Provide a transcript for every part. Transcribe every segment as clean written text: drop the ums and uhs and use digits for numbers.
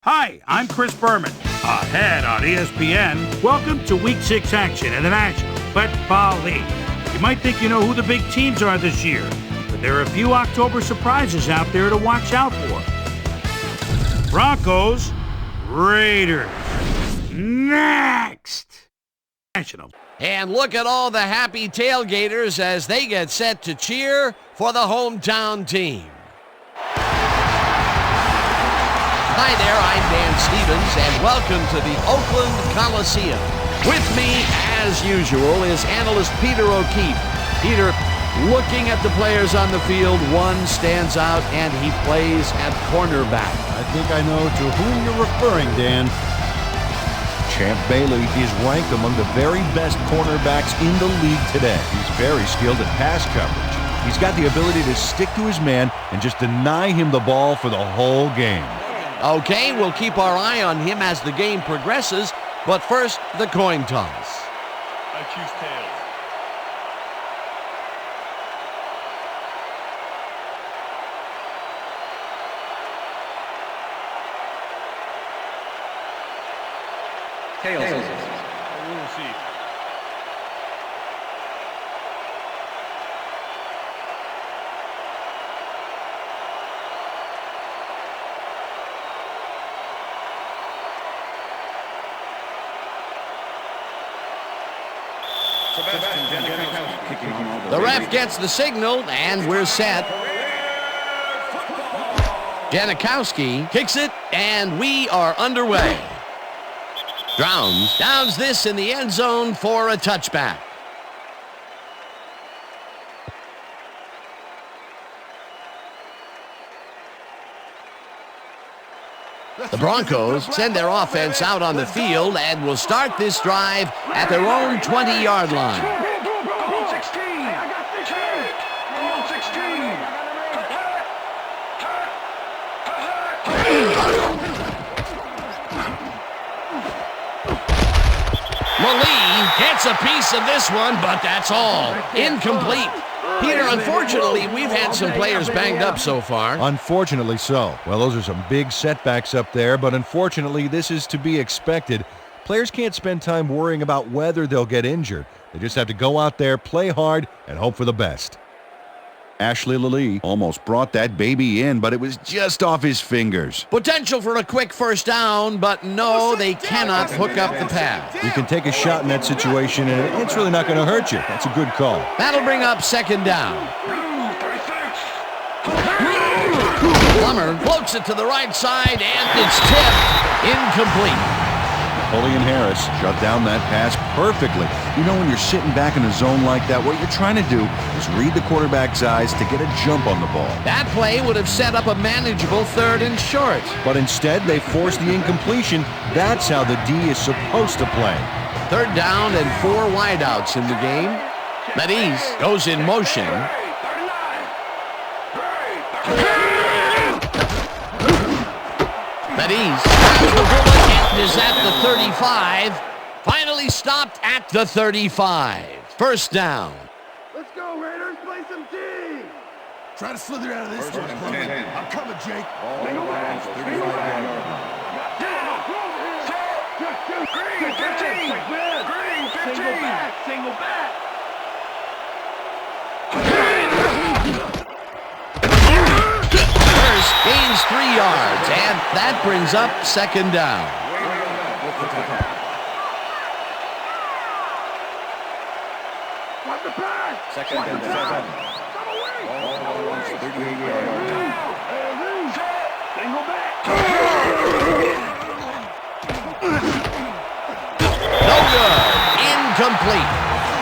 Hi, I'm Chris Berman. Ahead on ESPN, welcome to Week 6 action in the National Football League. You might think you know who the big teams are this year, but there are a few October surprises out there to watch out for. Broncos, Raiders. Next. National. And look at all the happy tailgaters as they get set to cheer for the hometown team. Hi there, I'm Dan Stevens, and welcome to the Oakland Coliseum. With me, as usual, is analyst Peter O'Keefe. Peter, looking at the players on the field, one stands out, and he plays at cornerback. I think I know to whom you're referring, Dan. Champ Bailey is ranked among the very best cornerbacks in the league today. He's very skilled at pass coverage. He's got the ability to stick to his man and just deny him the ball for the whole game. Okay, we'll keep our eye on him as the game progresses, but first, the coin toss. I choose tails. Tails. We will see. The ref gets the signal, and we're set. Janikowski kicks it, and we are underway. Downs this in the end zone for a touchback. The Broncos send their offense out on the field and will start this drive at their own 20-yard line. Malee gets a piece of this one, but that's all. Incomplete. Peter, unfortunately, we've had some players banged up so far. Unfortunately so. Well, those are some big setbacks up there, but unfortunately, this is to be expected. Players can't spend time worrying about whether they'll get injured. They just have to go out there, play hard, and hope for the best. Ashley Lilly almost brought that baby in, but it was just off his fingers. Potential for a quick first down, but no, they cannot hook up the pass. You can take a shot in that situation, and it's really not going to hurt you. That's a good call. That'll bring up second down. Plummer floats it to the right side, and it's tipped. Incomplete. Napoleon Harris shut down that pass perfectly. You know, when you're sitting back in a zone like that, what you're trying to do is read the quarterback's eyes to get a jump on the ball. That play would have set up a manageable third and short. But instead, they forced the incompletion. That's how the D is supposed to play. Third down and 4 wideouts in the game. Mediz goes in motion. Mediz is at the 35. Finally stopped at the 35. First down. Let's go, Raiders. Play some D. Try to slither out of this one. I'm coming, Jake. Green 15. Green 15. Single back. First gains 3 yards, and that brings up second down. Watch the pass. Second and 7. Ball 38 yards. Single back. No good. Incomplete.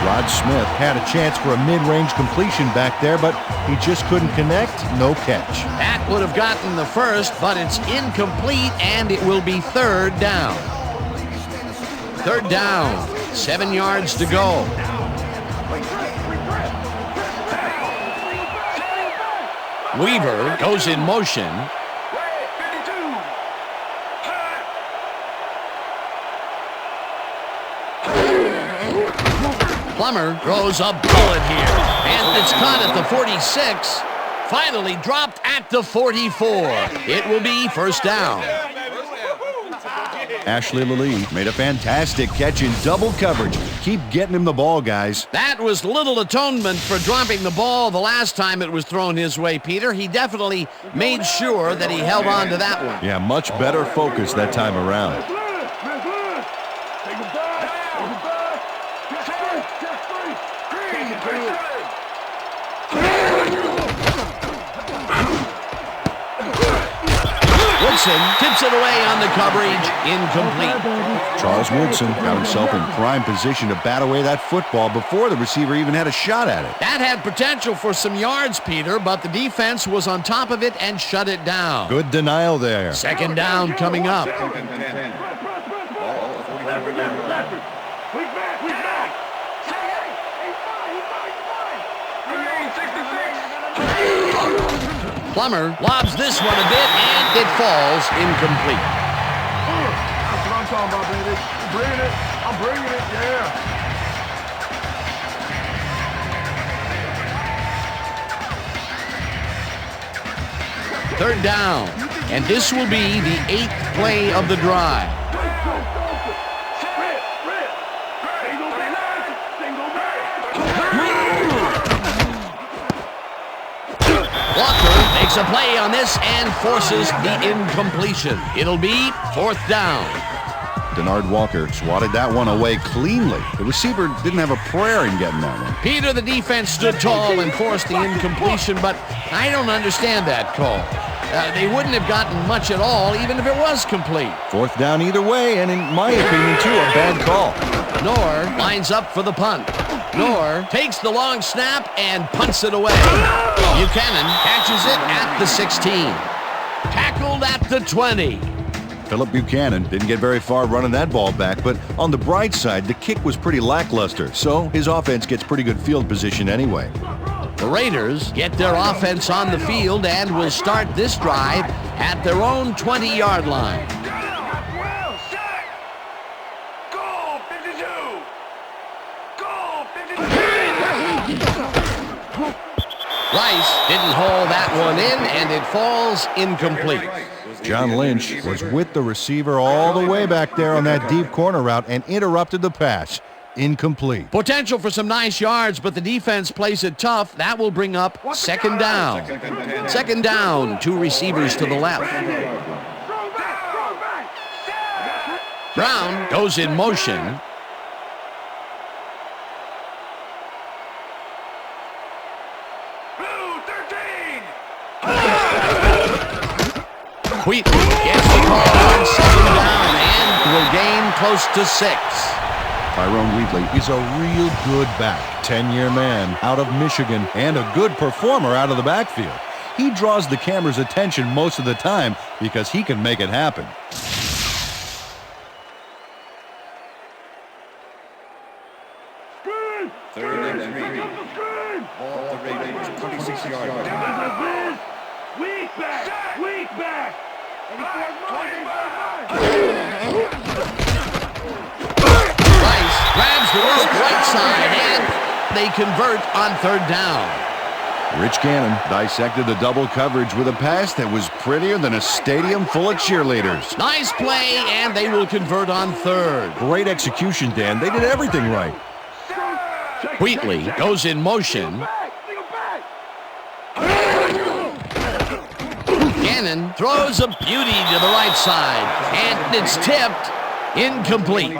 Rod Smith had a chance for a mid-range completion back there, but he just couldn't connect. No catch. That would have gotten the first, but it's incomplete, and it will be third down. Third down. 7 yards to go. Weaver goes in motion. Plummer throws a bullet here, and it's caught at the 46. Finally dropped at the 44. It will be first down. Ashley Lilly made a fantastic catch in double coverage. Keep getting him the ball, guys. That was little atonement for dropping the ball the last time it was thrown his way, Peter. He definitely made sure that he held on to that one. Yeah, much better focus that time around. Woodson tips it away on the coverage, incomplete. Charles Woodson got himself in prime position to bat away that football before the receiver even had a shot at it. That had potential for some yards, Peter, but the defense was on top of it and shut it down. Good denial there. Second down coming up. Plummer lobs this one a bit, and it falls incomplete. That's what I'm talking about, baby. I'm bringing it. I'm bringing it, yeah. Third down, and this will be the 8th play of the drive. Walker makes a play on this and forces the incompletion. It'll be 4th down. Denard Walker swatted that one away cleanly. The receiver didn't have a prayer in getting that one. Peter, the defense stood tall and forced the incompletion, but I don't understand that call. They wouldn't have gotten much at all, even if it was complete. 4th down either way, and in my opinion, too, a bad call. Knorr lines up for the punt. Knorr takes the long snap and punts it away. Buchanan catches it at the 16. Tackled at the 20. Philip Buchanan didn't get very far running that ball back, but on the bright side, the kick was pretty lackluster, so his offense gets pretty good field position anyway. The Raiders get their offense on the field and will start this drive at their own 20-yard line. Rice didn't haul that one in, and it falls incomplete. John Lynch was with the receiver all the way back there on that deep corner route and interrupted the pass. Incomplete. Potential for some nice yards, but the defense plays it tough. That will bring up 2nd down. 2nd down, 2 receivers to the left. Brown goes in motion. Wheaton gets the call on 2nd down and will gain close to 6. Tyrone Wheatley is a real good back. 10-year man out of Michigan and a good performer out of the backfield. He draws the camera's attention most of the time because he can make it happen. Third and 3. Ball at the Raiders, 26-yard line. Weak back! Weak back! Rice grabs the rope right side, and they convert on 3rd down. Rich Gannon dissected the double coverage with a pass that was prettier than a stadium full of cheerleaders. Nice play, and they will convert on 3rd. Great execution, Dan. They did everything right. Wheatley goes in motion. Gannon throws a beauty to the right side, and it's tipped incomplete.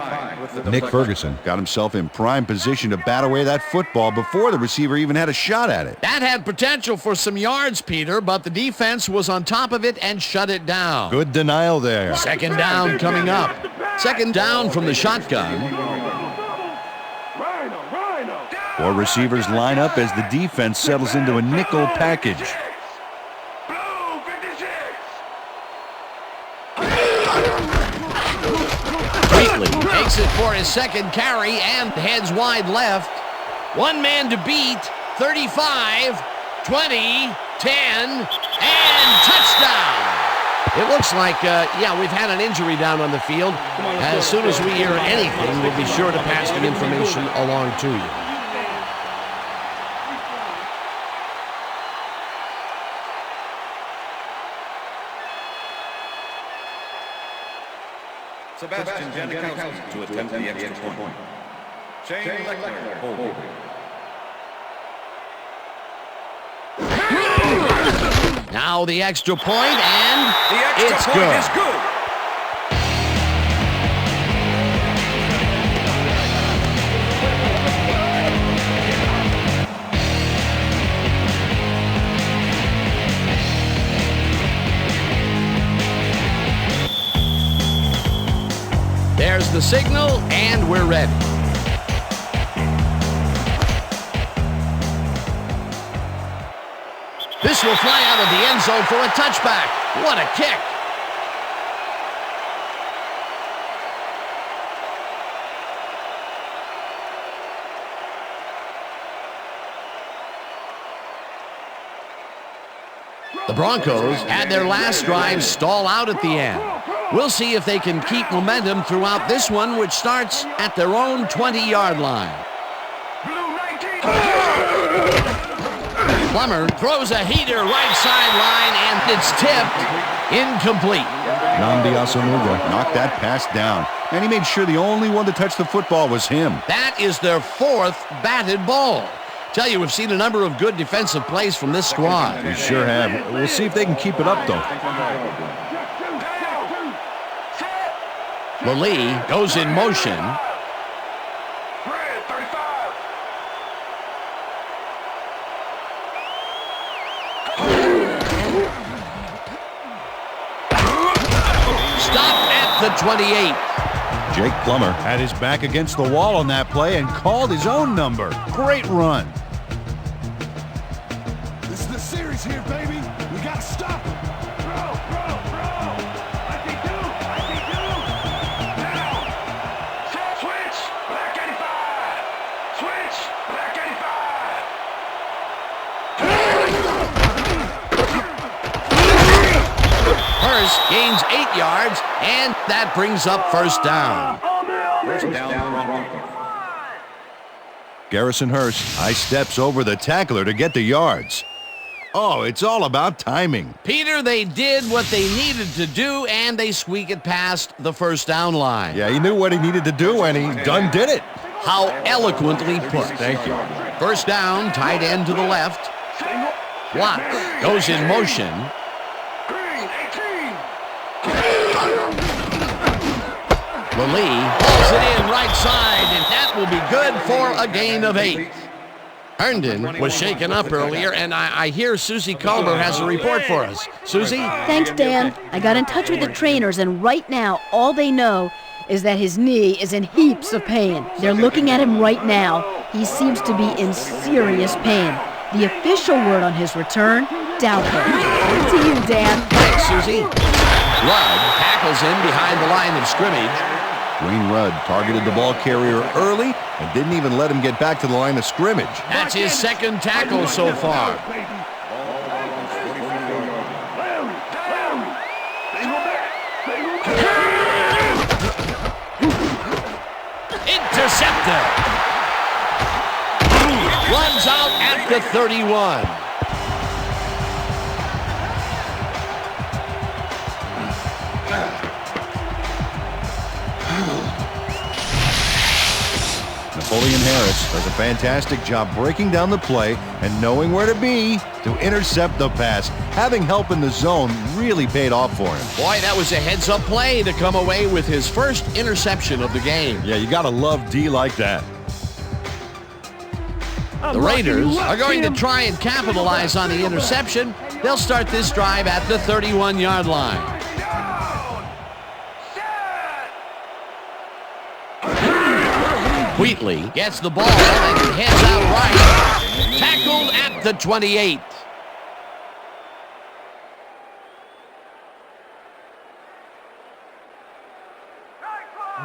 Nick Ferguson got himself in prime position to bat away that football before the receiver even had a shot at it. That had potential for some yards, Peter, but the defense was on top of it and shut it down. Good denial there. 2nd down coming up. 2nd down from the shotgun. 4 receivers line up as the defense settles into a nickel package. Wheatley takes it for his 2nd carry and heads wide left. One man to beat. 35, 20, 10, and touchdown. It looks like, we've had an injury down on the field. As soon as we hear anything, we'll be sure to pass the information along to you. Sebastian Janikowski to attempt the extra point. Shane Leckler, hold. Now the extra point, and The extra it's point good. is good. There's the signal, and we're ready. This will fly out of the end zone for a touchback. What a kick. The Broncos had their last drive stall out at the end. We'll see if they can keep momentum throughout this one, which starts at their own 20-yard line. Plummer throws a heater right sideline, and it's tipped incomplete. Nnamdi Asomugha knocked that pass down, and he made sure the only one to touch the football was him. That is their fourth batted ball. Tell you, we've seen a number of good defensive plays from this squad. We sure have. We'll see if they can keep it up, though. Lee goes in motion. Stop at the 28. Jake Plummer had his back against the wall on that play and called his own number. Great run. This is the series here, baby. We gotta stop him. Bro. I see two. Now. Switch. Black 85. Switch. Black 85. Hurst gains 8 yards, and that brings up first down. First down. Garrison Hurst high steps over the tackler to get the yards. Oh, it's all about timing. Peter, they did what they needed to do, and they squeak it past the first down line. Yeah, he knew what he needed to do, and he done did it. How eloquently put. Thank you. First down, tight end to the left. Watts goes in motion. Green 18. Lee pulls it in right side, and that will be good for a gain of 8. Herndon was shaken up earlier, and I hear Suzy Kolber has a report for us. Suzy? Thanks, Dan. I got in touch with the trainers, and right now, all they know is that his knee is in heaps of pain. They're looking at him right now. He seems to be in serious pain. The official word on his return, doubtful. Back to you, Dan. Thanks, Suzy. Rudd tackles him behind the line of scrimmage. Wayne Rudd targeted the ball carrier early and didn't even let him get back to the line of scrimmage. That's his second tackle so far. Intercepted. Runs out at the 31. Napoleon Harris does a fantastic job breaking down the play and knowing where to be to intercept the pass. Having help in the zone really paid off for him. Boy, that was a heads-up play to come away with his first interception of the game. Yeah, you gotta love D like that. The Raiders are going to try and capitalize on the interception. They'll start this drive at the 31-yard line. Wheatley gets the ball and heads out right. Tackled at the 28.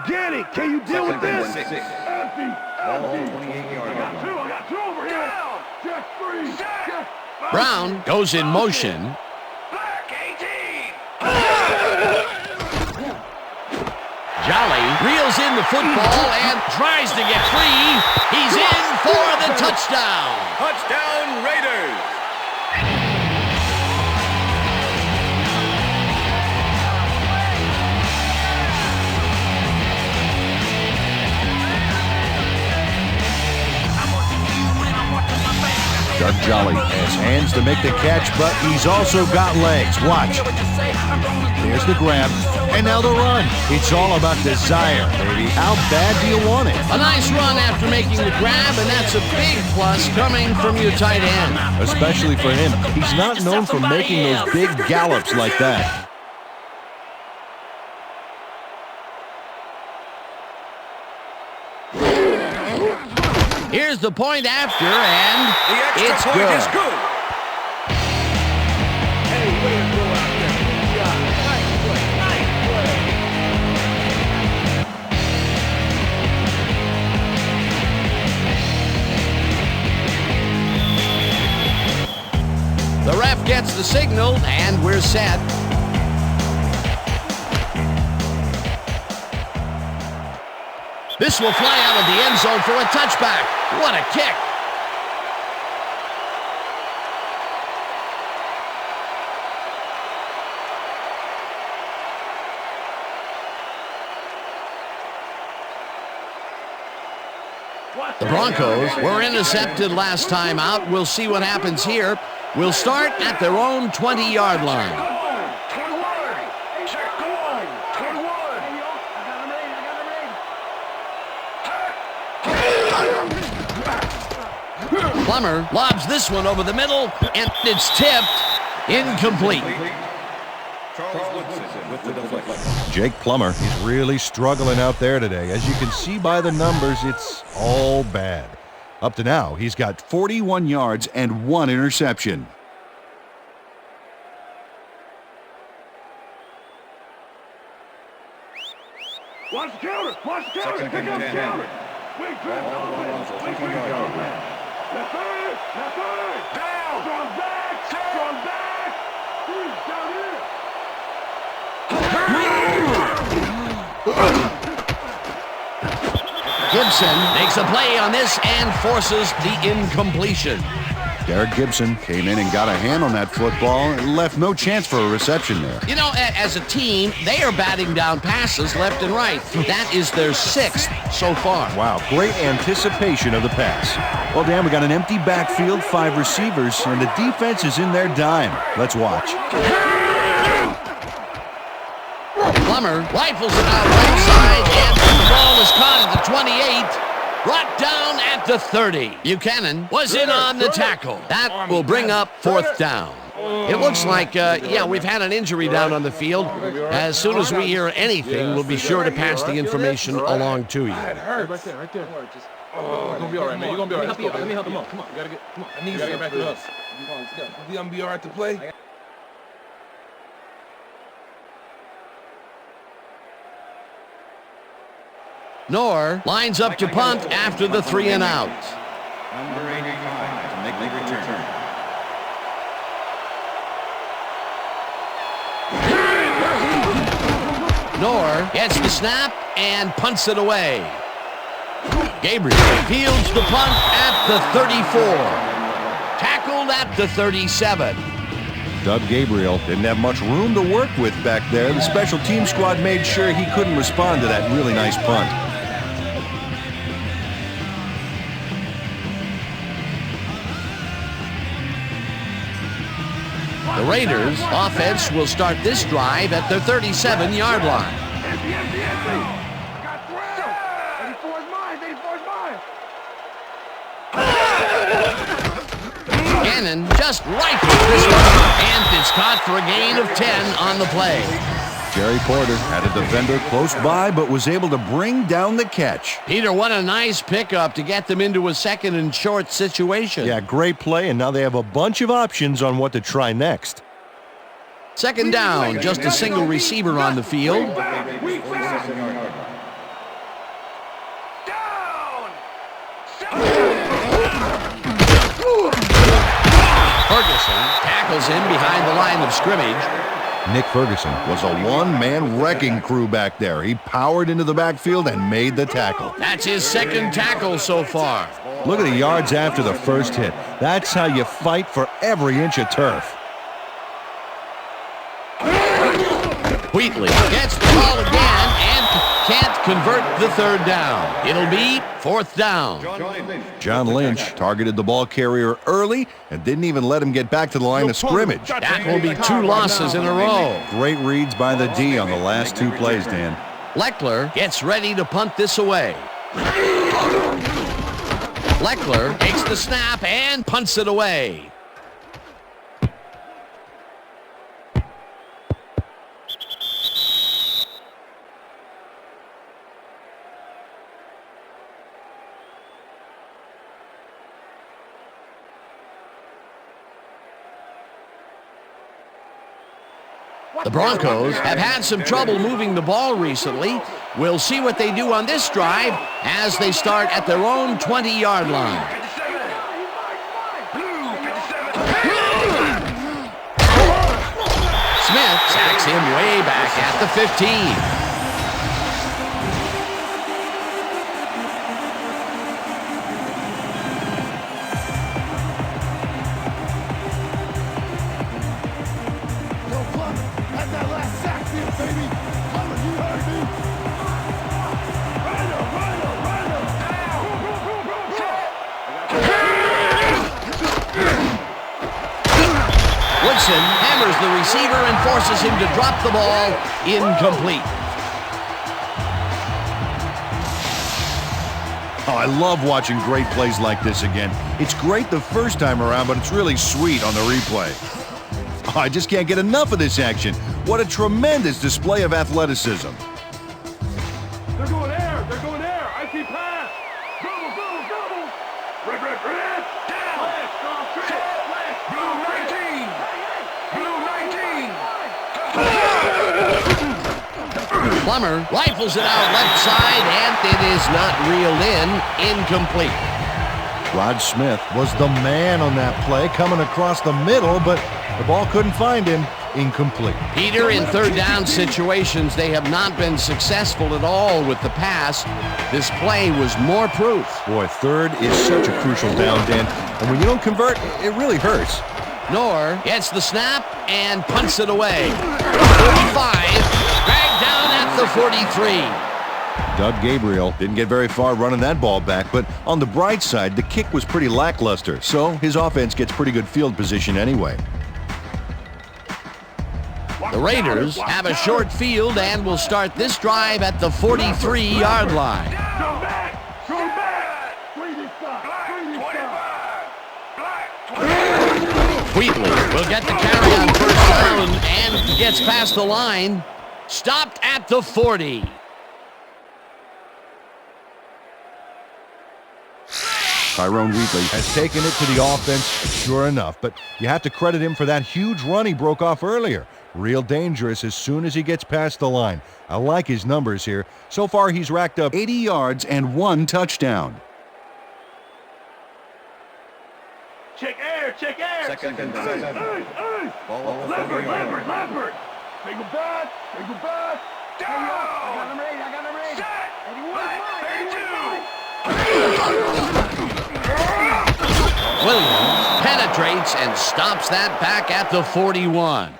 Get it. Can you deal with this? Six. Empty. Ball 28-yard line. I got two over here. Check three. Check. Brown goes in motion. Black 18. Jolly reels in the football and tries to get free. He's in for the touchdown. Touchdown, Raiders. Doug Jolly has hands to make the catch, but he's also got legs. Watch. There's the grab, and now the run. It's all about desire, baby. How bad do you want it? A nice run after making the grab, and that's a big plus coming from your tight end. Especially for him. He's not known for making those big gallops like that. Here's the point after, and it's good. The ref gets the signal, and we're set. This will fly out of the end zone for a touchback. What a kick. The Broncos were intercepted last time out. We'll see what happens here. We'll start at their own 20-yard line. Plummer lobs this one over the middle, and it's tipped. Incomplete. Jake Plummer is really struggling out there today. As you can see by the numbers, it's all bad. Up to now, he's got 41 yards and 1 interception. Watch the counter! Watch the counter! Pick up the counter! Wait, left side! Down! Strong back! Strong back! Down here! Gibson makes a play on this and forces the incompletion. Derek Gibson came in and got a hand on that football and left no chance for a reception there. You know, as a team, they are batting down passes left and right. That is their 6th so far. Wow, great anticipation of the pass. Well, Dan, we got an empty backfield, 5 receivers, and the defense is in their dime. Let's watch. Plummer rifles it out right side, and the ball is caught at the 28. Brought down at the 30. Buchanan was in on the tackle. That will bring up 4th down. It looks like, we've had an injury down on the field. As soon as we hear anything, we'll be sure to pass the information along to you. Right there. Oh, you're gonna be all right, man. You're gonna be all right. Let me help him up. Come on. Come on. I need you to get back to us. Let's go. You gonna be all right to play? Knorr lines up to punt after the 3 and out. Number 85 to make the return. Knorr gets the snap and punts it away. Gabriel fields the punt at the 34. Tackled at the 37. Doug Gabriel didn't have much room to work with back there. The special team squad made sure he couldn't respond to that really nice punt. The Raiders' offense will start this drive at their 37-yard line. Empty. I got 12. 84 is mine. 84 is mine. Gannon just rifles this one, and it's caught for a gain of 10 on the play. Jerry Porter had a defender close by, but was able to bring down the catch. Peter, what a nice pickup to get them into a 2nd and short situation. Yeah, great play, and now they have a bunch of options on what to try next. 2nd down, just a single receiver on the field. Ferguson tackles him behind the line of scrimmage. Nick Ferguson was a one-man wrecking crew back there. He powered into the backfield and made the tackle. That's his 2nd tackle so far. Look at the yards after the first hit. That's how you fight for every inch of turf. Wheatley gets the ball again and can't convert the third down. It'll be fourth down. John Lynch targeted the ball carrier early and didn't even let him get back to the line of scrimmage. That will be 2 losses in a row. Great reads by the D on the last 2 plays, Dan. Leckler gets ready to punt this away. Leckler takes the snap and punts it away. The Broncos have had some trouble moving the ball recently. We'll see what they do on this drive as they start at their own 20-yard line. Smith sacks him way back at the 15. Hammers the receiver and forces him to drop the ball. Incomplete. Oh, I love watching great plays like this again. It's great the first time around, but it's really sweet on the replay. Oh, I just can't get enough of this action. What a tremendous display of athleticism. They're going air. They're going air. I see pass. Double, double, double. Red, red, red. Down. Flash, strong trip. Flash. Blue 19. Blue 19. Plummer rifles it out left side, and it is not reeled in. Incomplete. Rod Smith was the man on that play, coming across the middle, but the ball couldn't find him. Incomplete. Peter, in third down situations, they have not been successful at all with the pass. This play was more proof. Boy, third is such a crucial down, Dan. And when you don't convert, it really hurts. Knorr gets the snap and punts it away. 35, dragged down at the 43. Doug Gabriel didn't get very far running that ball back, but on the bright side, the kick was pretty lackluster, so his offense gets pretty good field position anyway. The Raiders have a short field and will start this drive at the 43-yard line. Wheatley will get the carry on first down and gets past the line. Stopped at the 40. Tyrone Wheatley has taken it to the offense, sure enough, but you have to credit him for that huge run he broke off earlier. Real dangerous as soon as he gets past the line. I like his numbers here. So far, he's racked up 80 yards and 1 touchdown. Check air, check air. Second and 7. Ball Lambert. Take him back. Down. I got him ready. Set. 81. Williams penetrates and stops that back at the 41.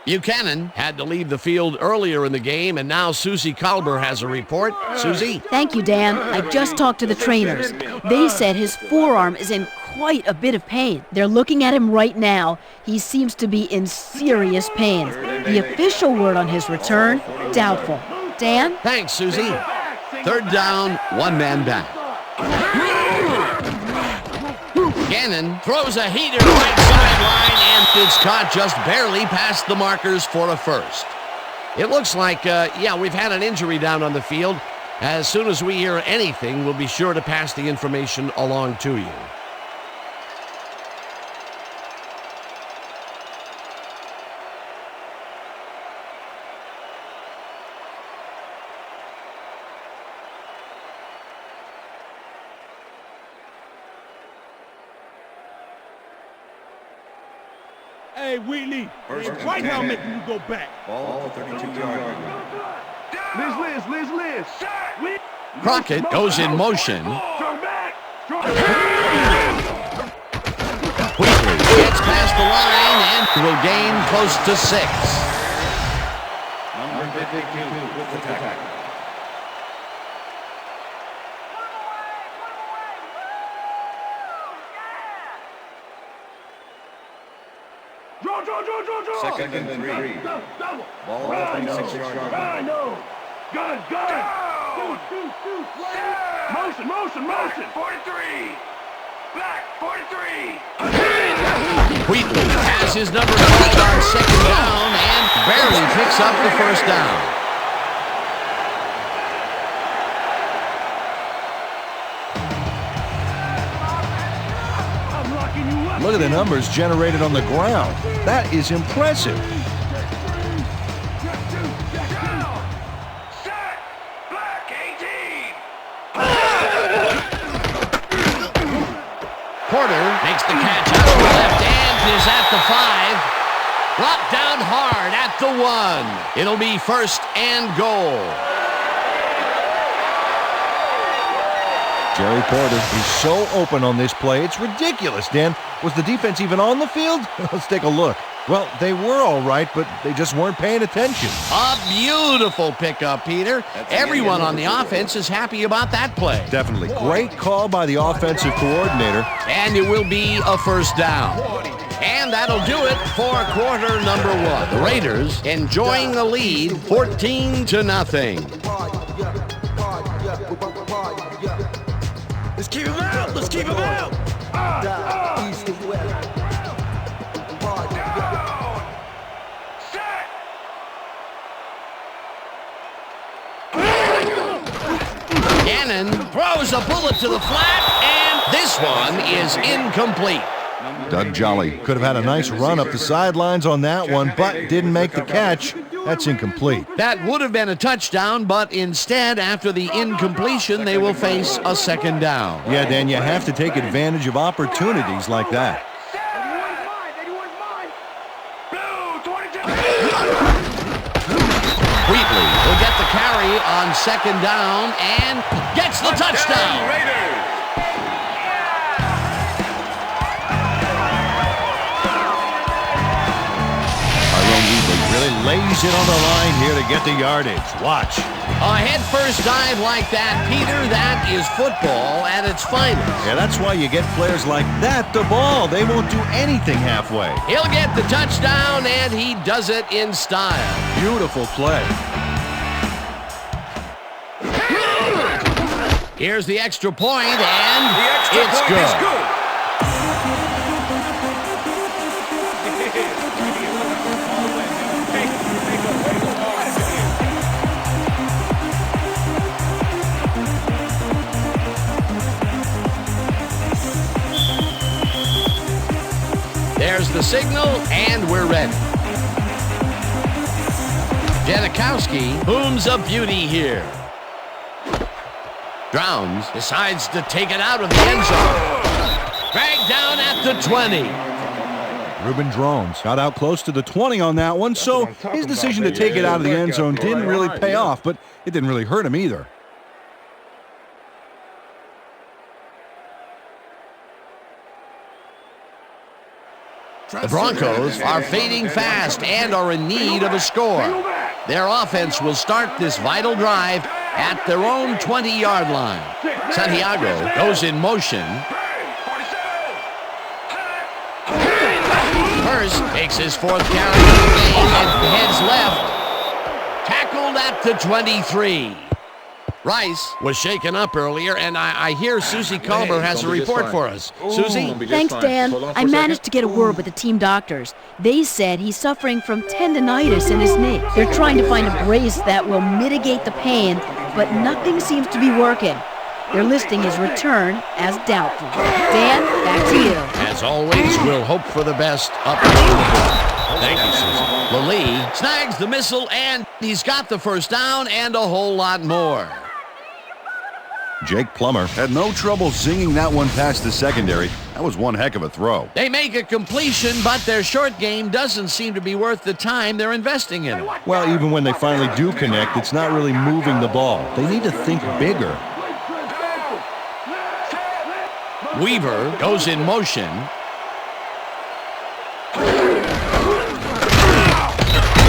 Buchanan had to leave the field earlier in the game, and now Suzy Kolber has a report. Suzy? Thank you, Dan. I just talked to the trainers. They said his forearm is in quite a bit of pain. They're looking at him right now. He seems to be in serious pain. The official word on his return, doubtful. Dan? Thanks, Suzy. Third down, one man back. Gannon throws a heater right sideline, and it's caught just barely past the markers for a first. It looks like, we've had an injury down on the field. As soon as we hear anything, we'll be sure to pass the information along to you. Hey, Wheatley, right now making you go back. Ball 32-yard. Liz. Crockett goes in motion. Wheatley gets past the line and will gain close to 6. Number 52 with the tackle. Second and 3. Double. Ball at the 26-yard line. I know. Gun. Shoot. Motion. 43. Back, 43. Wheatley has his number called on second down and barely picks up the first down. Look at the numbers generated on the ground. That is impressive. Porter makes the catch out to the left and is at the 5. Brought down hard at the 1. It'll be first and goal. Jerry Porter is so open on this play. It's ridiculous, Dan. Was the defense even on the field? Let's take a look. Well, they were all right, but they just weren't paying attention. A beautiful pickup, Peter. Everyone on the offense is happy about that play. Definitely. Great call by the offensive coordinator. And it will be a first down. And that'll do it for quarter number 1. The Raiders enjoying the lead 14-0. Let's keep him out. Let's keep him out. East and west. Gannon throws a bullet to the flat, and this one is incomplete. Doug Jolly could have had a nice run up the sidelines on that one, but didn't make the catch. That's incomplete. That would have been a touchdown, but instead, after the incompletion, they will face a second down. Yeah, Dan, you have to take advantage of opportunities like that. Wheatley will get the carry on second down and gets the touchdown. Really lays it on the line here to get the yardage. Watch. A head-first dive like that, Peter, that is football at its finest. Yeah, that's why you get players like that the ball. They won't do anything halfway. He'll get the touchdown, and he does it in style. Beautiful play. Here's the extra point, and it's good. There's the signal, and we're ready. Janikowski booms a beauty here. Drowns decides to take it out of the end zone. Dragged down at the 20. Ruben Drones got out close to the 20 on that one, so his decision to take it out of the end zone didn't really pay off, but it didn't really hurt him either. The Broncos are fading fast and are in need of a score. Their offense will start this vital drive at their own 20-yard line. Santiago goes in motion. Hurst takes his 4th carry of the game and heads left. Tackled at the 23. Rice was shaken up earlier, and I hear Suzy Kolber has a report for us. Suzy? Thanks, Dan. I managed to get a word with the team doctors. They said he's suffering from tendonitis in his knee. They're trying to find a brace that will mitigate the pain, but nothing seems to be working. They're listing his return as doubtful. Dan, back to you. As always, we'll hope for the best up until the point. Thank you, Suzy. Lally snags the missile, and he's got the first down and a whole lot more. Jake Plummer had no trouble zinging that one past the secondary. That was one heck of a throw. They make a completion, but their short game doesn't seem to be worth the time they're investing in it. Well, even when they finally do connect, it's not really moving the ball. They need to think bigger. Weaver goes in motion.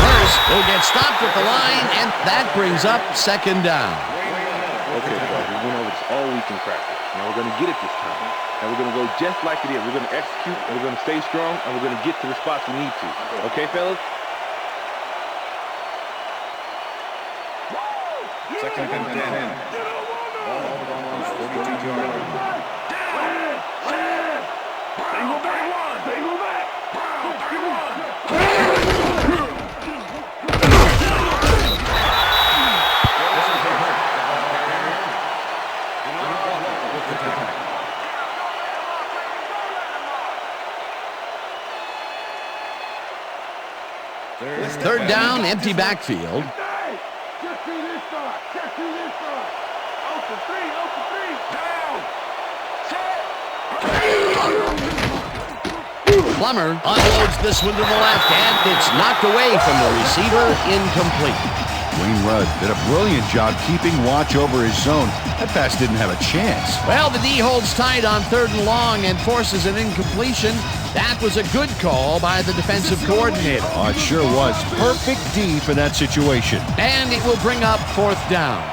Hurst will get stopped at the line, and that brings up second down. Okay, buddy, we went over this all week in practice. Now we're going to get it this time. And we're going to go just like it is. We're going to execute, and we're going to stay strong, and we're going to get to the spots we need to. Okay, fellas? Second and 10. Ball on the Broncos, 42-yard line. Single back one. Single back. Third down, empty backfield. Check to this side. Check to this side. Open three. Down. Plummer unloads this one to the left, and it's knocked away from the receiver, incomplete. Wayne Rudd did a brilliant job keeping watch over his zone. That pass didn't have a chance. Well, the D holds tight on 3rd and long and forces an incompletion. That was a good call by the defensive coordinator. Oh, it sure was. Perfect D for that situation. And it will bring up 4th down.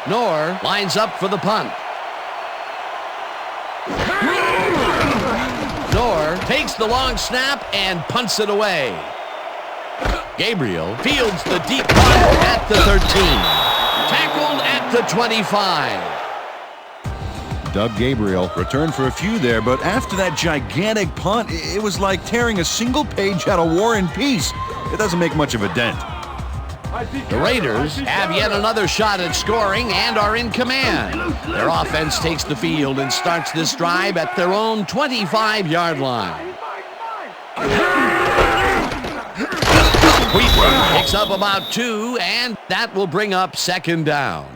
Knorr lines up for the punt. Knorr takes the long snap and punts it away. Gabriel fields the deep punt at the 13. Tackled at the 25. Doug Gabriel returned for a few there, but after that gigantic punt, it was like tearing a single page out of War and Peace. It doesn't make much of a dent. The Raiders have yet another shot at scoring and are in command. Their offense takes the field and starts this drive at their own 25-yard line. Wheatley picks up about 2, and that will bring up 2nd down.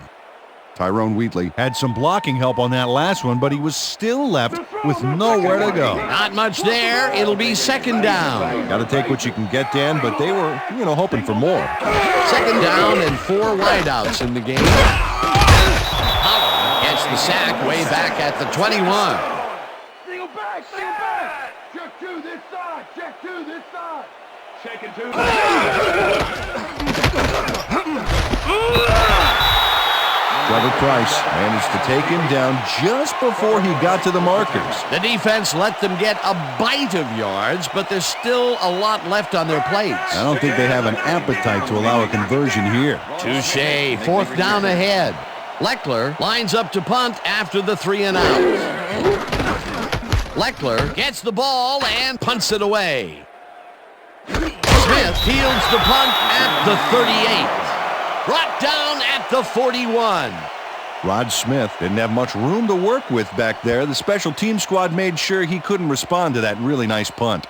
Tyrone Wheatley had some blocking help on that last one, but he was still left with nowhere to go. Not much there. It'll be 2nd down. Got to take what you can get, Dan, but they were, hoping for more. 2nd down and 4 wideouts in the game. Howard gets the sack way back at the 21. Single back. Check to this side. Check to this side. Checking to. Trevor Price managed to take him down just before he got to the markers. The defense let them get a bite of yards, but there's still a lot left on their plates. I don't think they have an appetite to allow a conversion here. Touche. 4th down ahead. Leckler lines up to punt after the 3 and out. Leckler gets the ball and punts it away. Smith fields the punt at the 38. Brought down at the 41. Rod Smith didn't have much room to work with back there. The special team squad made sure he couldn't respond to that really nice punt.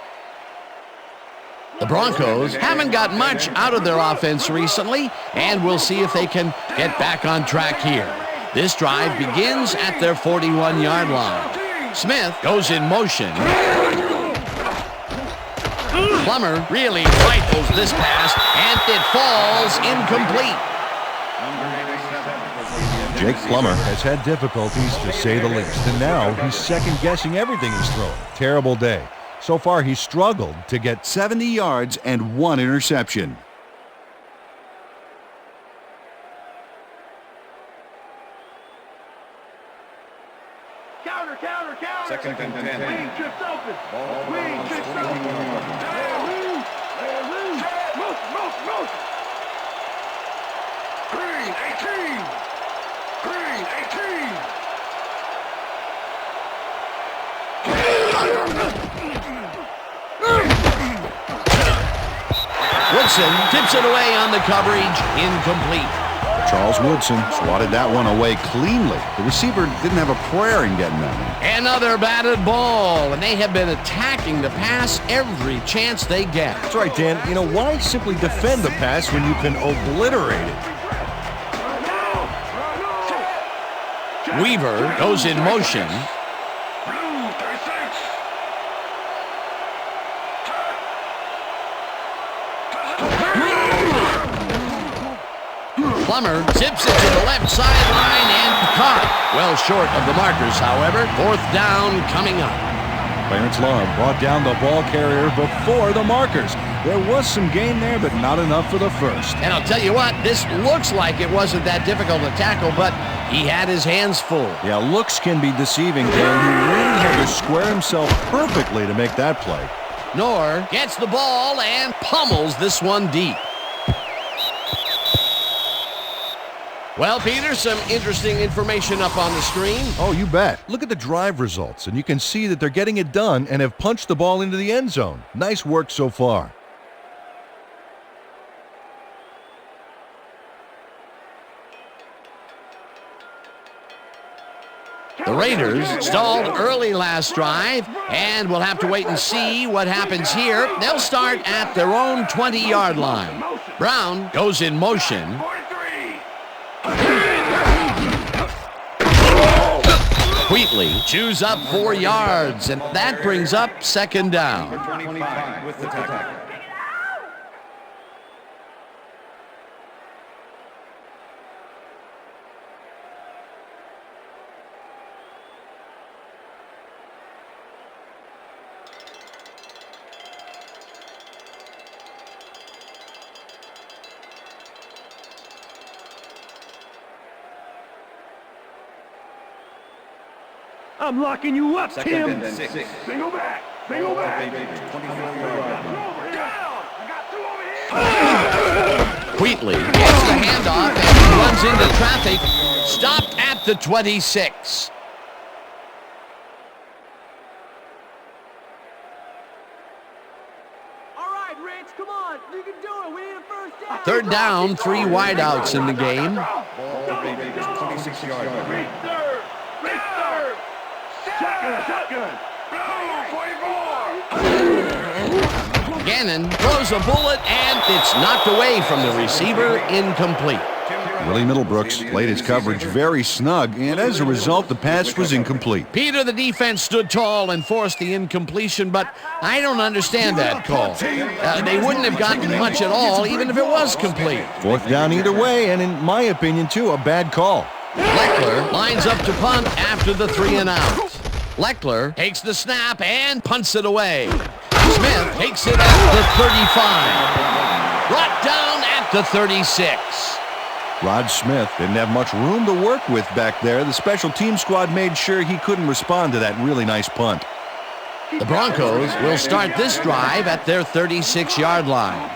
The Broncos haven't got much out of their offense recently, and we'll see if they can get back on track here. This drive begins at their 41-yard line. Smith goes in motion. Plummer really rifles this pass, and it falls incomplete. Jake Plummer has had difficulties, to say the least, and now he's second-guessing everything he's thrown. Terrible day. So far, he's struggled to get 70 yards and 1 interception. Counter. 2nd and 10. Wing trips open. Ball Wing trips open. Motion. Green 18. Woodson tips it away on the coverage, incomplete. Charles Woodson swatted that one away cleanly. The receiver didn't have a prayer in getting that one. Another batted ball, and they have been attacking the pass every chance they get. That's right, Dan. Why simply defend the pass when you can obliterate it? Weaver goes in motion. Plummer zips it to the left sideline and caught. Well short of the markers, however. 4th down coming up. Clarence Love brought down the ball carrier before the markers. There was some gain there, but not enough for the first. And I'll tell you what, this looks like it wasn't that difficult to tackle, but he had his hands full. Yeah, looks can be deceiving, Dan. He really had to square himself perfectly to make that play. Knorr gets the ball and pummels this one deep. Well, Peter, some interesting information up on the screen. Oh, you bet. Look at the drive results, and you can see that they're getting it done and have punched the ball into the end zone. Nice work so far. The Raiders stalled early last drive, and we'll have to wait and see what happens here. They'll start at their own 20-yard line. Brown goes in motion. Wheatley chews up 4 yards, and that brings up second down. 25 with the tackle. I'm locking you up, Second Tim. and 6. Single back. Single back. 24-yard line. Down. I got 2 over here. Wheatley gets the handoff and runs into traffic. Stopped at the 26. All right, Rich, come on. You can do it. We need a first down. Third down, 3 wideouts in the game. Ball at the Raiders' 26-yard line. Reserve. Reserve. Shotgun. Shotgun. 44. Gannon throws a bullet, and it's knocked away from the receiver, incomplete. Willie Middlebrooks played his coverage very snug, and as a result, the pass was incomplete. Peter, the defense stood tall and forced the incompletion, but I don't understand that call. They wouldn't have gotten much at all, even if it was complete. Fourth down either way, and in my opinion, too, a bad call. Leckler lines up to punt after the 3 and out. Leckler takes the snap and punts it away. Smith takes it at the 35. Brought down at the 36. Rod Smith didn't have much room to work with back there. The special team squad made sure he couldn't respond to that really nice punt. The Broncos will start this drive at their 36-yard line.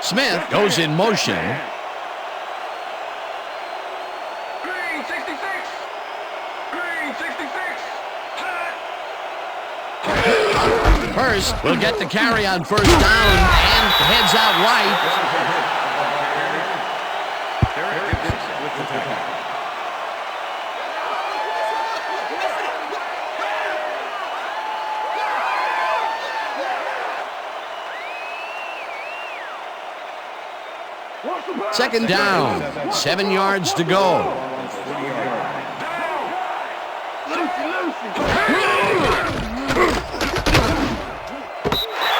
Smith goes in motion. Green 66. Green 66. Hurst will get the carry on first down and heads out right. Second down, 7 yards to go.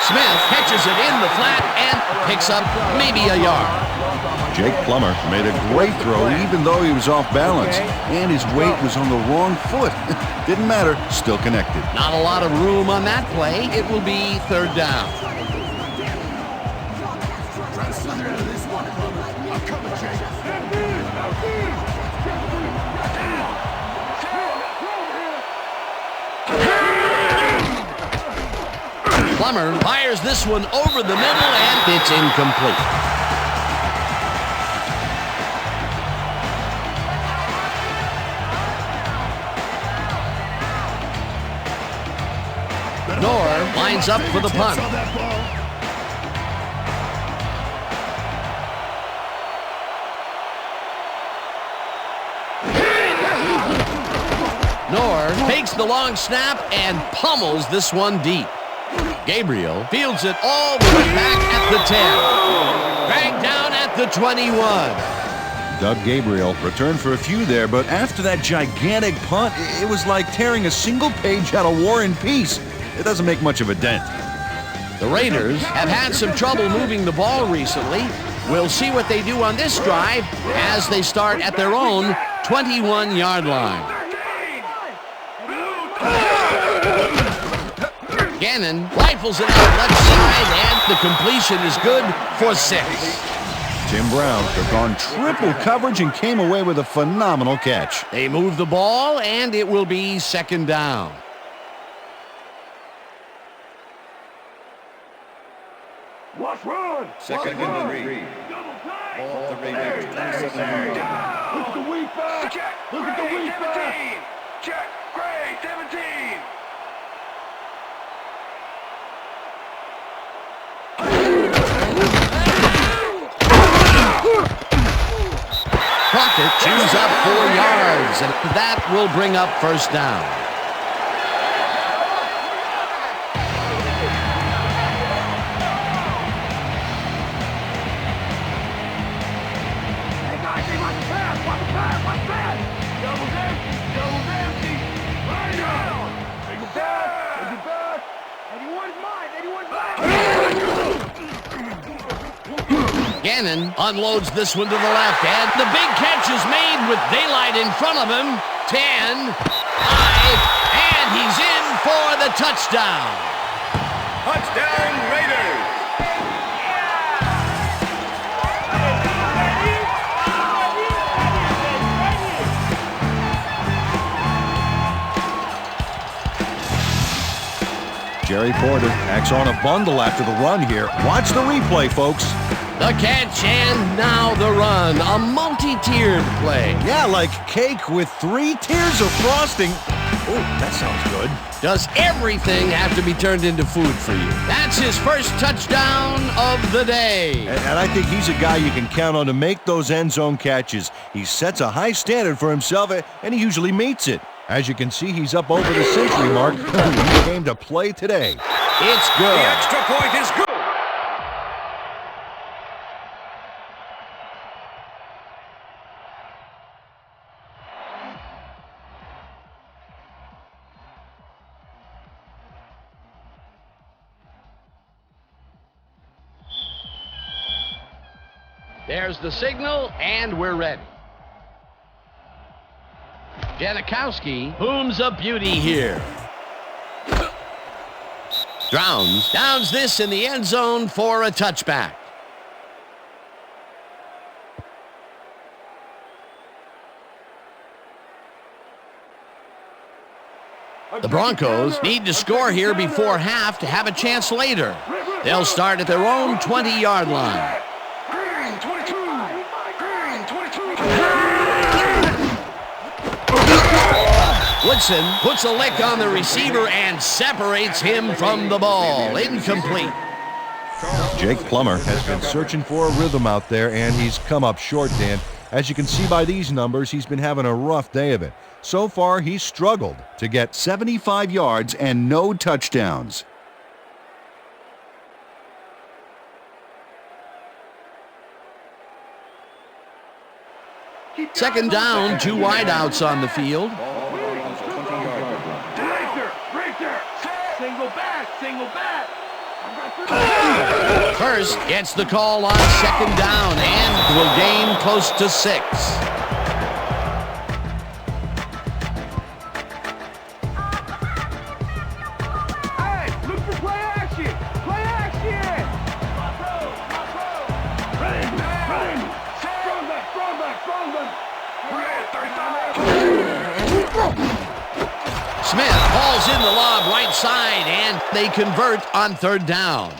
Smith catches it in the flat and picks up maybe a yard. Jake Plummer made a great throw even though he was off balance, and his weight was on the wrong foot. Didn't matter, still connected. Not a lot of room on that play. It will be third down. Plummer fires this one over the middle, and it's incomplete. Knorr lines up for the punt. Knorr takes the long snap and pummels this one deep. Gabriel fields it all the way back at the 10. Dragged down at the 21. Doug Gabriel returned for a few there, but after that gigantic punt, it was like tearing a single page out of War and Peace. It doesn't make much of a dent. The Raiders have had some trouble moving the ball recently. We'll see what they do on this drive as they start at their own 21-yard line. Gannon rifles it out left side, and the completion is good for 6. Tim Brown took on triple coverage and came away with a phenomenal catch. They move the ball, and it will be 2nd down. Watch run. 2nd and 3. Ball at the Raiders, 27-yard line. Look at the weak back. Look at the weak back. Check. Gray, 17. Crockett chews up 4 yards, and that will bring up 1st down. Hey guys, they want the pass. Want the pass. Want the pass. Doubles empty. Doubles empty. Right now. Take it back. Take it back. 81's mine. 81's mine. Gannon unloads this one to the left, and the big catch is made with daylight in front of him. 10, 5, and he's in for the touchdown. Touchdown, Raiders. Jerry Porter acts on a bundle after the run here. Watch the replay, folks. The catch and now the run. A multi-tiered play. Yeah, like cake with 3 tiers of frosting. Oh, that sounds good. Does everything have to be turned into food for you? That's his first touchdown of the day. And I think he's a guy you can count on to make those end zone catches. He sets a high standard for himself, and he usually meets it. As you can see, he's up over the century mark. He came to play today. It's good. The extra point is good. There's the signal, and we're ready. Janikowski booms a beauty here. Downs this in the end zone for a touchback. The Broncos need to score here before half to have a chance later. They'll start at their own 20-yard line. Green, 22. Green, 22. Woodson puts a lick on the receiver and separates him from the ball. Incomplete. Jake Plummer has been searching for a rhythm out there, and he's come up short, Dan. As you can see by these numbers, he's been having a rough day of it. So far, he's struggled to get 75 yards and no touchdowns. Second down, 2 wideouts on the field. Right there. Single back. Single back. First gets the call on second down and will gain close to 6. Hey, look for play action. Play action. Run. Strong back. Smith hauls in the lob right side, and they convert on third down.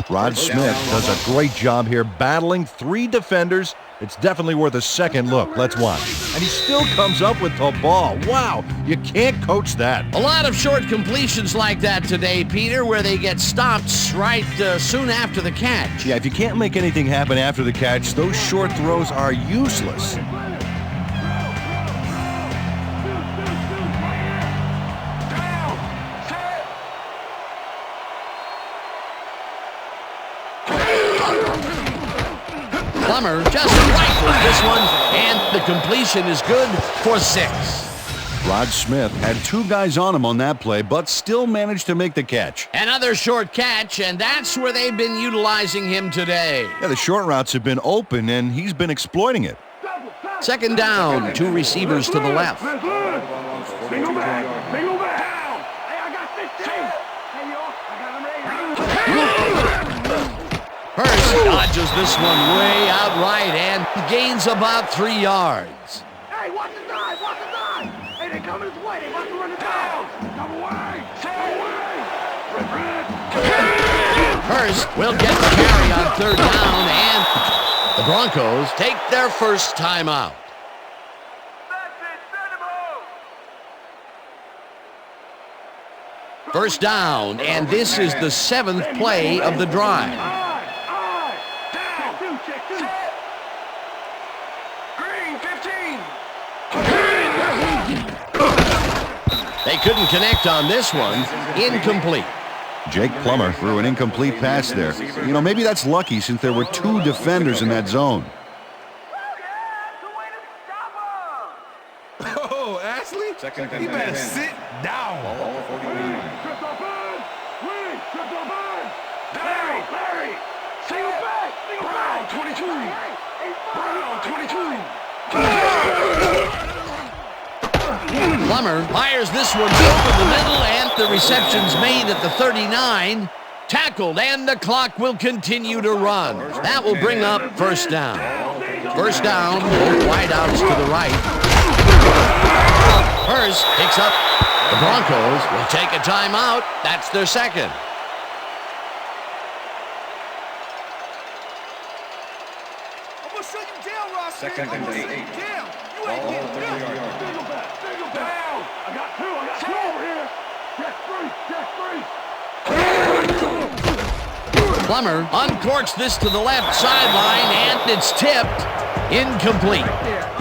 Rod Smith does a great job here battling 3 defenders. It's definitely worth a second look. Let's watch. And he still comes up with the ball. Wow, you can't coach that. A lot of short completions like that today, Peter, where they get stopped right soon after the catch. Yeah, if you can't make anything happen after the catch, those short throws are useless. Plummer just rifles this one, and the completion is good for 6. Rod Smith had 2 guys on him on that play, but still managed to make the catch. Another short catch, and that's where they've been utilizing him today. Yeah, the short routes have been open, and he's been exploiting it. Second down, 2 receivers to the left. Single back. Hey, I got 15. Hey, you Hurst dodges this one way out right and gains about 3 yards. Hey, watch the dive, watch the dive. Hey, they coming this way. They want to run it down. Come away. Come away. Hurst will get the carry on 3rd down, and the Broncos take their first timeout. First down, and this is the 7th play of the drive. Green 15. They couldn't connect on this one. Incomplete. Jake Plummer threw an incomplete pass there. You know, maybe that's lucky since there were 2 defenders in that zone. Oh, Ashley? You better sit down. Larry! Single back! Brown 22! Brown 22! Plummer fires this one over the middle, and the reception's made at the 39. Tackled, and the clock will continue to run. That will bring up first down. First down, both wideouts to the right. Hurst picks up. The Broncos will take a timeout. That's their second. Second and 8. Ball 30 yards. Single back! Down! I got two over here! Check 3! Plummer uncorks this to the left sideline, and it's tipped. Incomplete.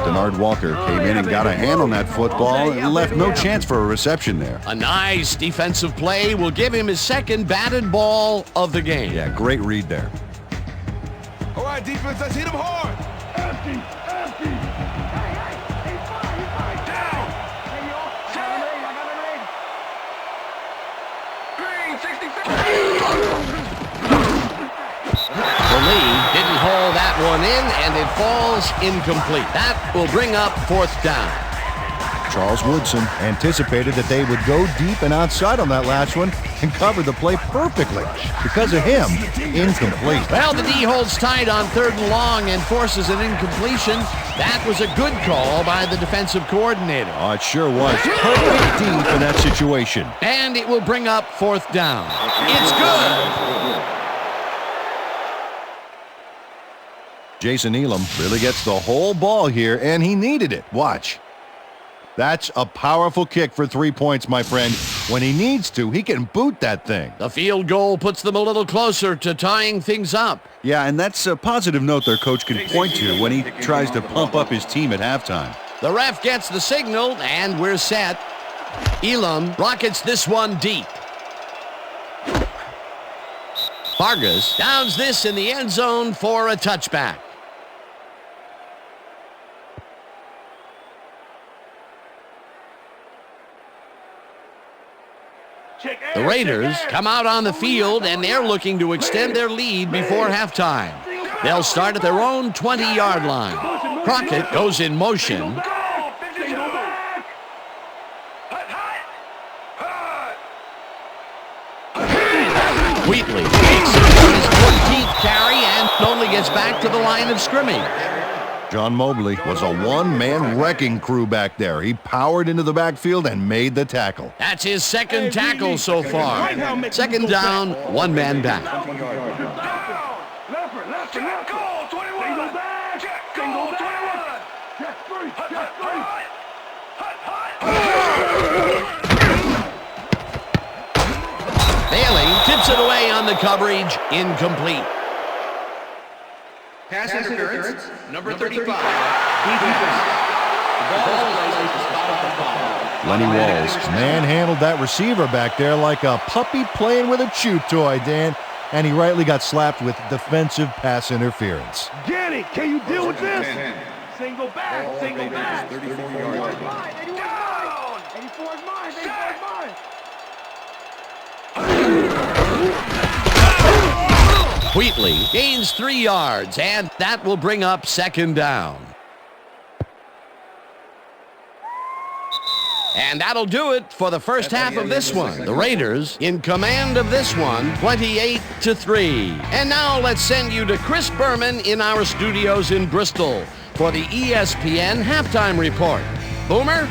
Denard Walker came in and got a hand on that football and left no chance for a reception there. A nice defensive play will give him his second batted ball of the game. Yeah, great read there. All right, defense, let's hit him hard. Empty! Hey, he's fine! Down! Hey, y'all, I got a raid! Green 66! The lead didn't haul that one in, and it falls incomplete. That will bring up 4th down. Charles Woodson anticipated that they would go deep and outside on that last one and covered the play perfectly. Because of him, incomplete. Well, the D holds tight on 3rd and long and forces an incompletion. That was a good call by the defensive coordinator. Oh, it sure was. Perfect D for that situation. And it will bring up 4th down. It's good. Jason Elam really gets the whole ball here, and he needed it. Watch. That's a powerful kick for 3 points, my friend. When he needs to, he can boot that thing. The field goal puts them a little closer to tying things up. Yeah, and that's a positive note their coach can point to when he tries to pump up his team at halftime. The ref gets the signal, and we're set. Elam rockets this one deep. Vargas downs this in the end zone for a touchback. The Raiders come out on the field, and they're looking to extend their lead before halftime. They'll start at their own 20-yard line. Crockett goes in motion. Wheatley takes it on his 14th carry and only gets back to the line of scrimmage. John Mobley was a one-man wrecking crew back there. He powered into the backfield and made the tackle. That's his second tackle so far. Second down, one man back. Bailey tips it away on the coverage, incomplete. Pass interference, number 35. Lenny Walls manhandled that receiver back there like a puppy playing with a chew toy, Dan, and he rightly got slapped with defensive pass interference. Get it! Can you deal with this? Single back, single back. 34 yards. 84 is mine, 84 is mine. Wheatley gains 3 yards, and that will bring up second down. And that'll do it for the first half of this one. The Raiders in command of this one, 28-3. And now let's send you to Chris Berman in our studios in Bristol for the ESPN halftime report. Boomer?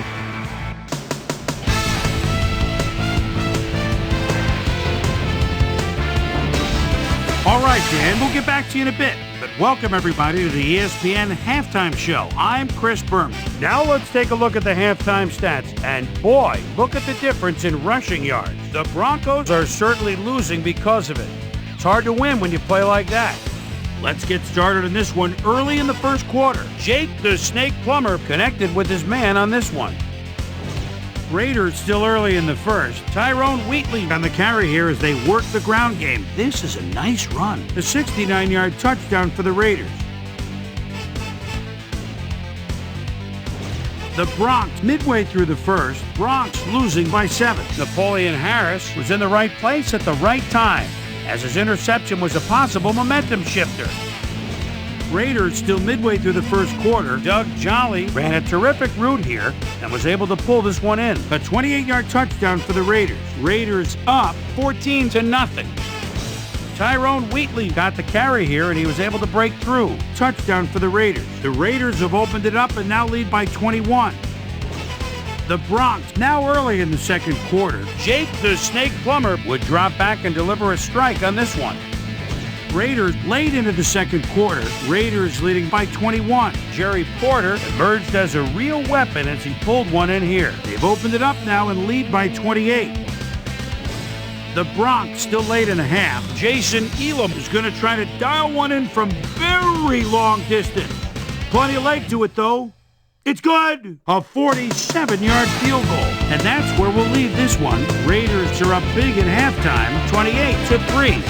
All right, Dan, we'll get back to you in a bit. But welcome, everybody, to the ESPN Halftime Show. I'm Chris Berman. Now let's take a look at the halftime stats. And boy, look at the difference in rushing yards. The Broncos are certainly losing because of it. It's hard to win when you play like that. Let's get started in this one early in the first quarter. Jake the Snake Plumber connected with his man on this one. Raiders still early in the first. Tyrone Wheatley on the carry here as they work the ground game. This is a nice run. A 69-yard touchdown for the Raiders. The Bronx midway through the first. Bronx losing by 7. Napoleon Harris was in the right place at the right time, as his interception was a possible momentum shifter. Raiders still midway through the first quarter. Doug Jolly ran a terrific route here and was able to pull this one in. A 28-yard touchdown for the Raiders. Raiders up 14-0. Tyrone Wheatley got the carry here and he was able to break through. Touchdown for the Raiders. The Raiders have opened it up and now lead by 21. The Bronx now early in the second quarter. Jake the Snake Plumber would drop back and deliver a strike on this one. Raiders late into the second quarter. Raiders leading by 21. Jerry Porter emerged as a real weapon as he pulled one in here. They've opened it up now and lead by 28. The Bronx still late in the half. Jason Elam is going to try to dial one in from very long distance. Plenty of leg to it, though. It's good! A 47-yard field goal. And that's where we'll leave this one. Raiders are up big at halftime, 28-3.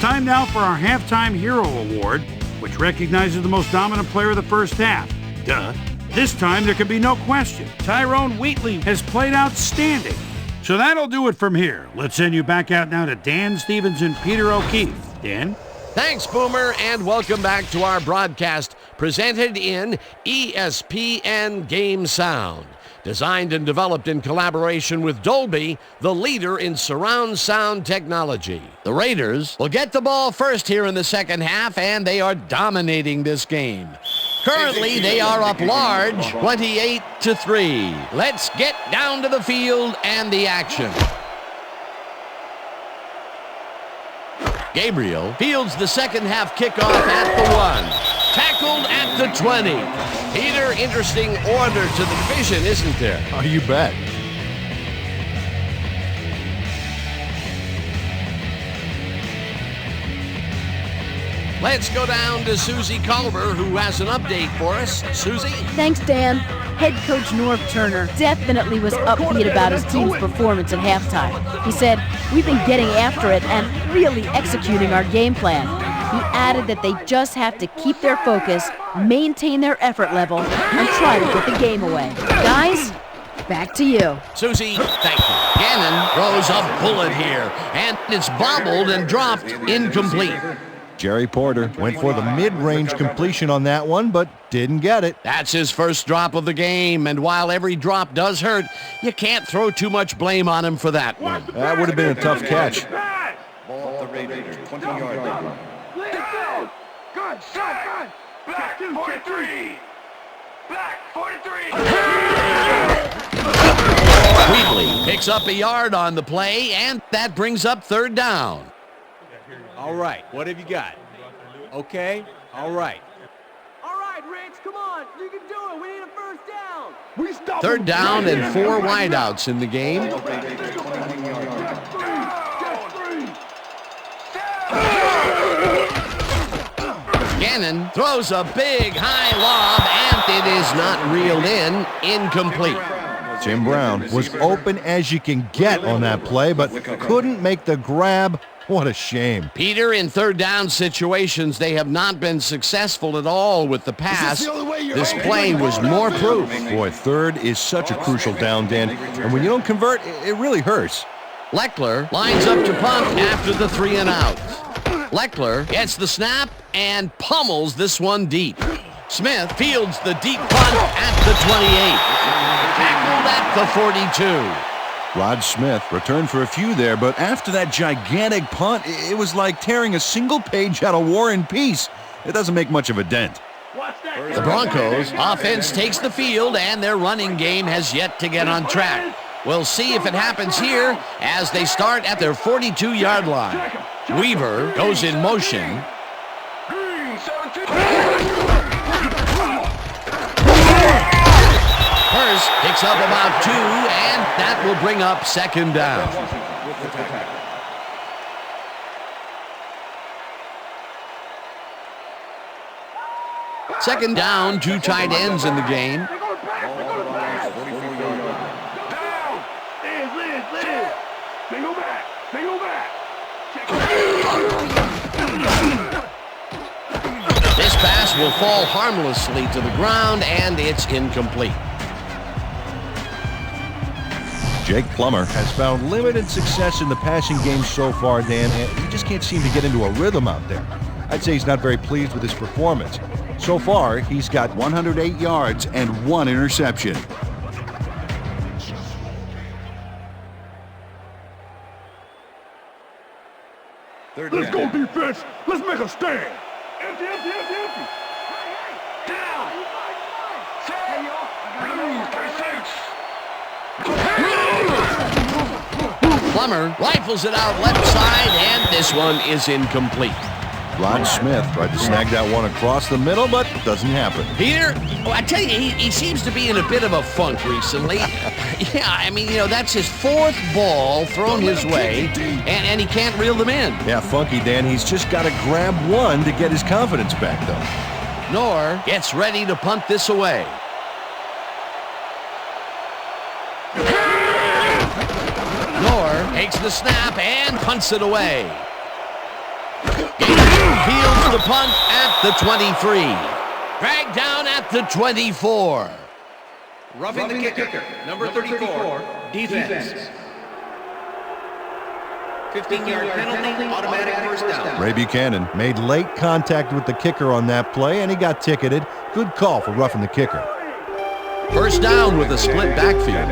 Time now for our Halftime Hero Award, which recognizes the most dominant player of the first half. Duh. This time there can be no question. Tyrone Wheatley has played outstanding. So that'll do it from here. Let's send you back out now to Dan Stevens and Peter O'Keefe. Dan? Thanks, Boomer, and welcome back to our broadcast presented in ESPN Game Sound. Designed and developed in collaboration with Dolby, the leader in surround sound technology. The Raiders will get the ball first here in the second half, and they are dominating this game. Currently, they are up large, 28-3. Let's get down to the field and the action. Gabriel fields the second half kickoff at the 1. Tackled at the 20. Peter, interesting order to the division, isn't there? Oh, you bet. Let's go down to Suzy Kolber, who has an update for us. Suzy? Thanks, Dan. Head coach Norv Turner definitely was upbeat about his team's performance at halftime. He said, "We've been getting after it and really executing our game plan." He added that they just have to keep their focus, maintain their effort level, and try to put the game away. Guys, back to you. Suzy, thank you. Gannon throws a bullet here, and it's bobbled and dropped incomplete. Jerry Porter went for the mid-range completion on that one, but didn't get it. That's his first drop of the game, and while every drop does hurt, you can't throw too much blame on him for that one. That would have been a tough catch. Ball at the Raiders, 20-yard line. Good shot. Back 43. Back 43. Wheatley picks up a yard on the play, and that brings up third down. All right, what have you got? Okay, all right. All right, Rich, come on. You can do it. We need a first down. Third down and 4 wideouts in the game. Gannon throws a big high lob, and it is not reeled in. Incomplete. Jim Brown was open as you can get on that play, but couldn't make the grab. What a shame. Peter, in third down situations, they have not been successful at all with the pass. This play was more proof. Boy, third is such a crucial down, Dan. And when you don't convert, it really hurts. Leckler lines up to punt after the 3 and out. Leckler gets the snap and pummels this one deep. Smith fields the deep punt at the 28. Tackled at the 42. Rod Smith returned for a few there, but after that gigantic punt, it was like tearing a single page out of War and Peace. It doesn't make much of a dent. The Broncos offense takes the field, and their running game has yet to get on track. We'll see if it happens here as they start at their 42-yard line. Weaver goes in motion. Hurst picks up about 2, and that will bring up second down. Second down, 2 tight ends in the game. This pass will fall harmlessly to the ground, and it's incomplete. Jake Plummer has found limited success in the passing game so far, Dan, and he just can't seem to get into a rhythm out there. I'd say he's not very pleased with his performance. So far, he's got 108 yards and 1 interception. Let's go defense. Let's make a stand. Empty, empty, empty, empty. Down. Plummer rifles it out left side, and this one is incomplete. Rod Smith tried to snag that one across the middle, but it doesn't happen. Peter, I tell you, he seems to be in a bit of a funk recently. Yeah, I mean, that's his 4th ball thrown his way, and he can't reel them in. Yeah, funky, Dan. He's just got to grab one to get his confidence back, though. Knorr gets ready to punt this away. Knorr takes the snap and punts it away. Fields the punt at the 23. Dragged down at the 24. Roughing the kicker, number 34, defense. 15-yard penalty, automatic first down. Ray Buchanan made late contact with the kicker on that play, and he got ticketed. Good call for roughing the kicker. First down with a split backfield.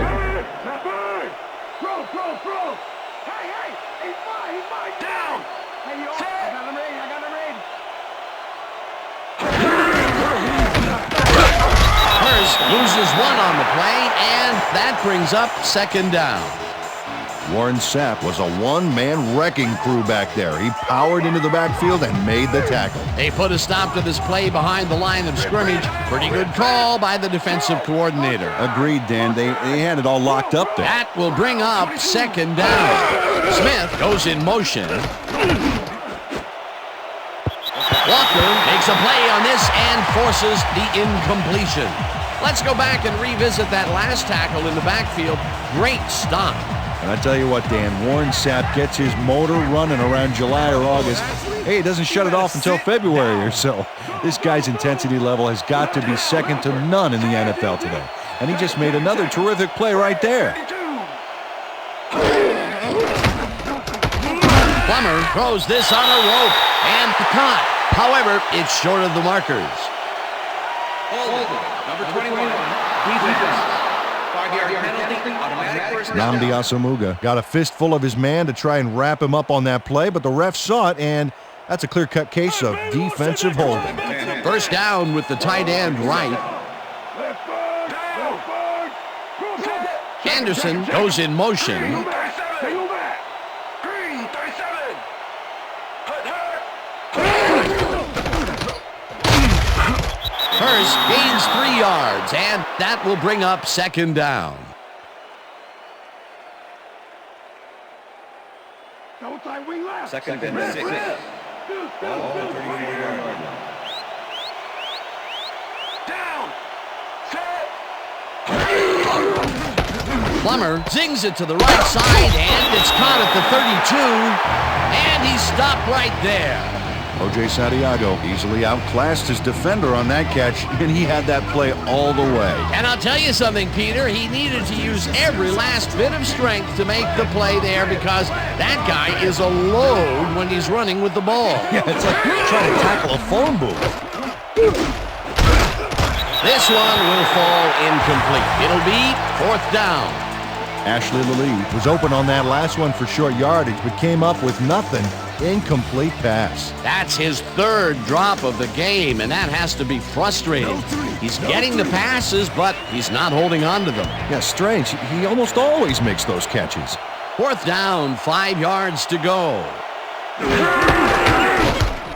Loses one on the play, and that brings up second down. Warren Sapp was a one-man wrecking crew back there. He powered into the backfield and made the tackle. They put a stop to this play behind the line of scrimmage. Pretty good call by the defensive coordinator. Agreed, Dan. They had it all locked up there. That will bring up second down. Smith goes in motion. Walker makes a play on this and forces the incompletion. Let's go back and revisit that last tackle in the backfield. Great stop. And I tell you what, Dan, Warren Sapp gets his motor running around July or August. Hey, he doesn't shut it off until February or so. This guy's intensity level has got to be second to none in the NFL today. And he just made another terrific play right there. Plummer throws this on a rope and caught. However, it's short of the markers. Number 21, defense. 5-yard penalty, automatic first down. Nnamdi Asomugha got a fistful of his man to try and wrap him up on that play, but the ref saw it, and that's a clear-cut case of defensive holding. First down with the tight end right. Anderson goes in motion. Hurst gains 3 yards, and that will bring up second down. Second and 6. Ball at the 38-yard line. Plummer zings it to the right side, and it's caught at the 32, and he stopped right there. O.J. Santiago easily outclassed his defender on that catch, and he had that play all the way. And I'll tell you something, Peter. He needed to use every last bit of strength to make the play there because that guy is a load when he's running with the ball. Yeah, it's like trying to tackle a phone booth. This one will fall incomplete. It'll be 4th down. Ashley Lilly was open on that last one for short yardage, but came up with nothing. Incomplete pass. That's his 3rd drop of the game, and that has to be frustrating. He's getting the passes, but he's not holding on to them. Yeah, strange. He almost always makes those catches. 4th down, 5 yards to go.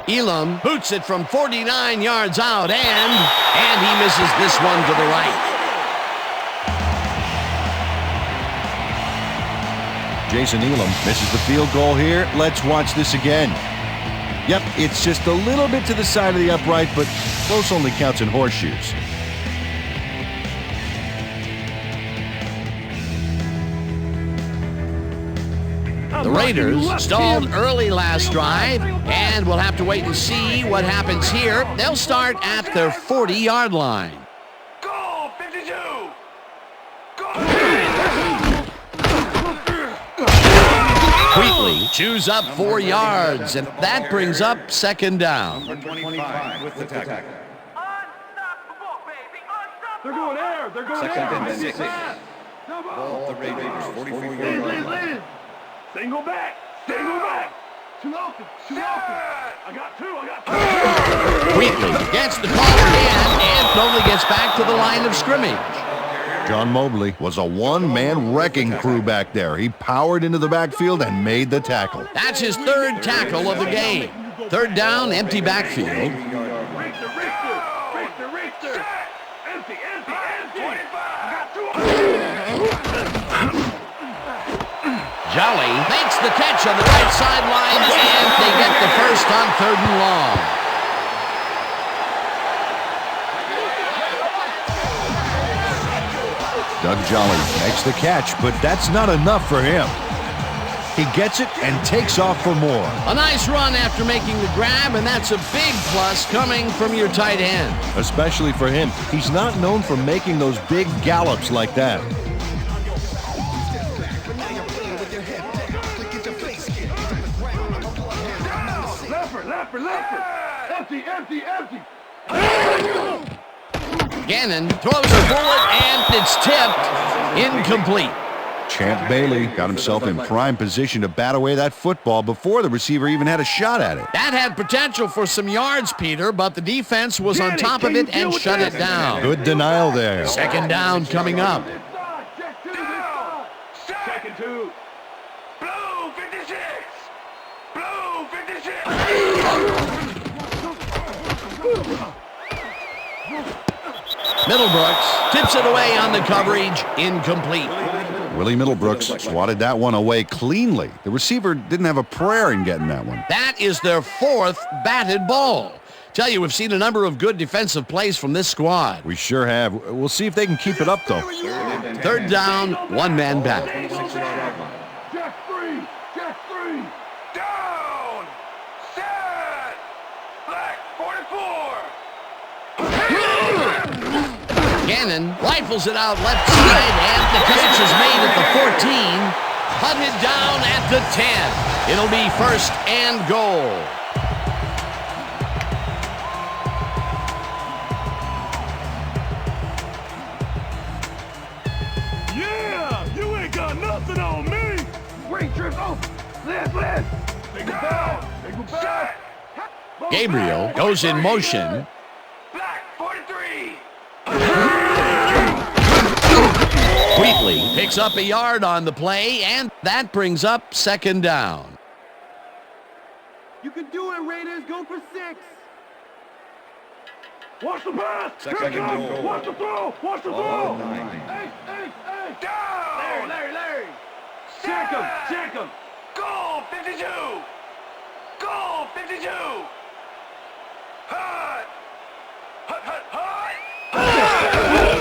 Elam boots it from 49 yards out, and he misses this one to the right. Jason Elam misses the field goal here. Let's watch this again. Yep, it's just a little bit to the side of the upright, but close only counts in horseshoes. The Raiders stalled early last drive, and we'll have to wait and see what happens here. They'll start at their 40-yard line. Goal 52. Wheatley chews up 4 yards, and that brings up 2nd down. Number 25 with the tackle. Unstoppable, baby. They're Unstoppable. going air. They're going Second air. and 6. Ball the Raiders, 44-yard line. Single back. Single back. Too open. Too open. I got two. Wheatley gets the call again and only gets back to the line of scrimmage. John Mobley was a one-man wrecking crew back there. He powered into the backfield and made the tackle. That's his 3rd tackle of the game. 3rd down, empty backfield. Richter. Empty. I got two. Jolly makes the catch on the right sideline, and they get the first on 3rd and long. Doug Jolly makes the catch, but that's not enough for him. He gets it and takes off for more. A nice run after making the grab, and that's a big plus coming from your tight end. Especially for him. He's not known for making those big gallops like that. Empty. Gannon throws a bullet, and it's tipped. Incomplete. Champ Bailey got himself in prime position to bat away that football before the receiver even had a shot at it. That had potential for some yards, Peter, but the defense was on top of it and shut it down. Good denial there. 2nd down coming up. Check and 2. Blue 56. Blue 56. Middlebrooks tips it away on the coverage. Incomplete. Willie Middlebrooks swatted that one away cleanly. The receiver didn't have a prayer in getting that one. That is their 4th batted ball. Tell you, we've seen a number of good defensive plays from this squad. We sure have. We'll see if they can keep it up, though. 3rd down, 1 man back. Jack 3. Down. Set. Black 44. Gannon rifles it out left side, and the catch is made at the 14. Hunted down at the 10. It'll be 1st and goal. Yeah, you ain't got nothing on me. Great trip open. Left. Take it back. Gabriel goes in motion. Black 43. Wheatley picks up a yard on the play, and that brings up 2nd down. You can do it, Raiders. Go for 6. Watch the pass. Second Here it and comes. goal. Watch the throw. Ball 9. Hey. Down. Larry. Check him. Goal 52. Goal 52. Hut.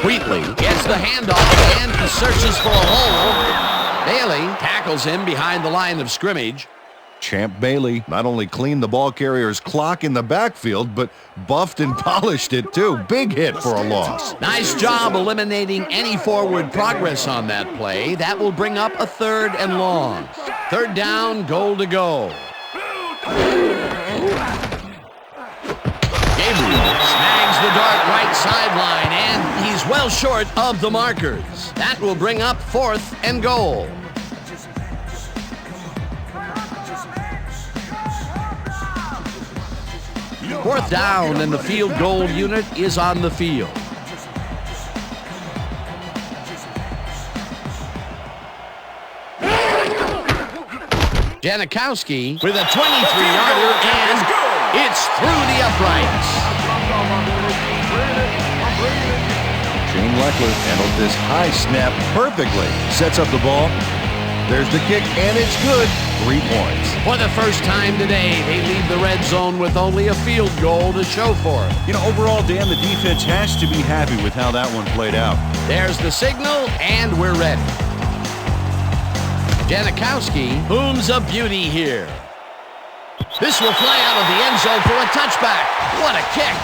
Wheatley gets the handoff, and he searches for a hole. Bailey tackles him behind the line of scrimmage. Champ Bailey not only cleaned the ball carrier's clock in the backfield, but buffed and polished it too. Big hit for a loss. Nice job eliminating any forward progress on that play. That will bring up a 3rd and long. 3rd down, goal to go. Gabriel snags the dart right sideline, fell short of the markers. That will bring up 4th and goal. Fourth down, and the field goal unit is on the field. Janikowski with a 23-yarder, and it's through the uprights. Shane Leckler handled this high snap perfectly. Sets up the ball. There's the kick, and it's good. 3 points. For the first time today, they leave the red zone with only a field goal to show for it. You know, overall, Dan, the defense has to be happy with how that one played out. There's the signal, and we're ready. Janikowski booms a beauty here. This will fly out of the end zone for a touchback. What a kick.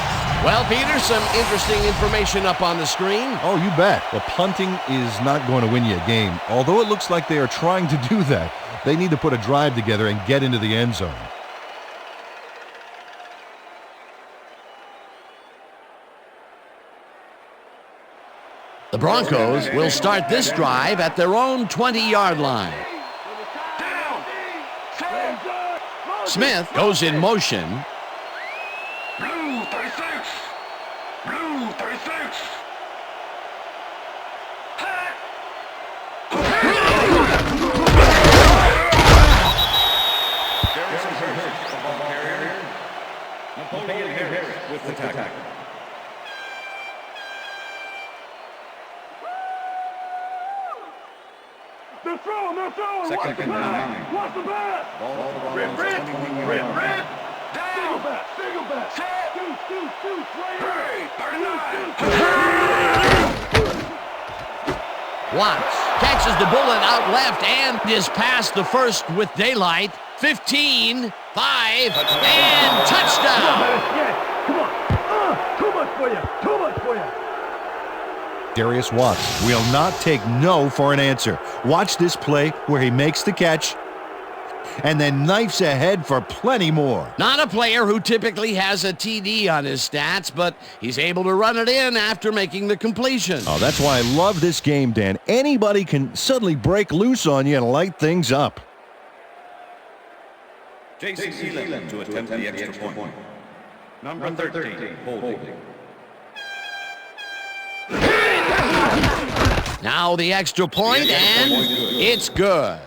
Well, Peter, some interesting information up on the screen. Oh, you bet. Well, punting is not going to win you a game, although it looks like they are trying to do that. They need to put a drive together and get into the end zone. The Broncos will start this drive at their own 20-yard line. Smith goes in motion. Blue 36. Blue 36. With the tackle. They're throwing. Second and 9. Watch the back. Rip. Single back. Shoot. Watts catches the bullet out left and is past the first with daylight. 15, 5, and touchdown. Come on. Too much for you. Darius Watts will not take no for an answer. Watch this play where he makes the catch and then knifes ahead for plenty more. Not a player who typically has a TD on his stats, but he's able to run it in after making the completion. Oh, that's why I love this game, Dan. Anybody can suddenly break loose on you and light things up. Jason Elam to attempt the extra point. Number 13, holding. Now the extra point, and it's good.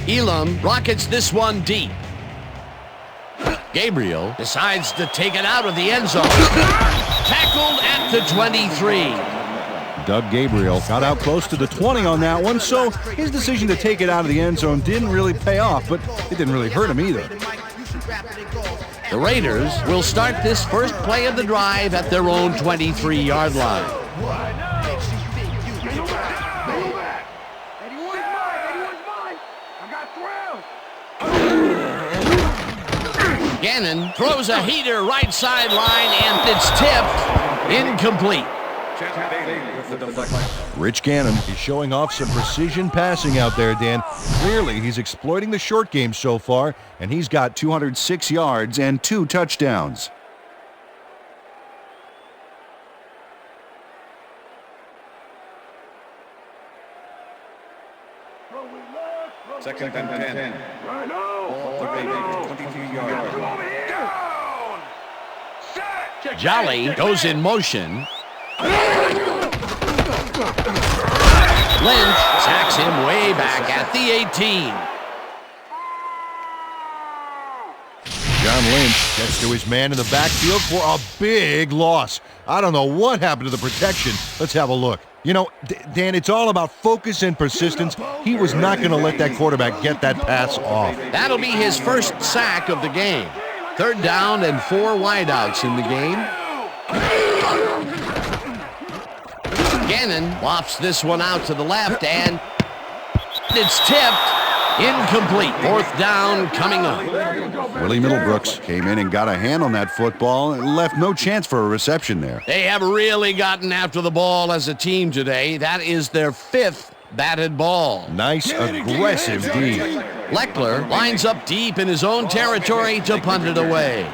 Elam rockets this one deep. Gabriel decides to take it out of the end zone. Tackled at the 23. Doug Gabriel got out close to the 20 on that one, so his decision to take it out of the end zone didn't really pay off, but it didn't really hurt him either. The Raiders will start this first play of the drive at their own 23-yard line. Gannon throws a heater right sideline, and it's tipped incomplete. Rich Gannon is showing off some precision passing out there, Dan. Clearly, he's exploiting the short game so far, and he's got 206 yards and 2 touchdowns. Second and 10. Ball the Raiders, 23 yards. Jolly goes in motion. Lynch sacks him way back at the 18. John Lynch gets to his man in the backfield for a big loss. I don't know what happened to the protection. Let's have a look. You know, Dan, it's all about focus and persistence. He was not going to let that quarterback get that pass off. That'll be his first sack of the game. 3rd down and 4 wideouts in the game. Gannon lofts this one out to the left, and it's tipped Incomplete. Fourth down coming up. Willie Middlebrooks came in and got a hand on that football and left no chance for a reception there. They have really gotten after the ball as a team today. That is their 5th batted ball. Nice, aggressive D. Leckler lines up deep in his own territory to punt it away.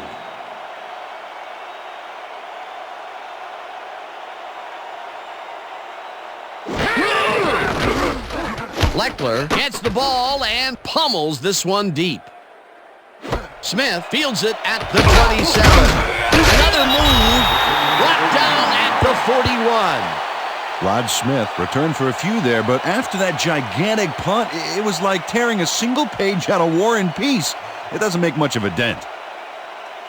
Leckler gets the ball and pummels this one deep. Smith fields it at the 27. Another move, brought down at the 41. Rod Smith returned for a few there, but after that gigantic punt, it was like tearing a single page out of War and Peace. It doesn't make much of a dent.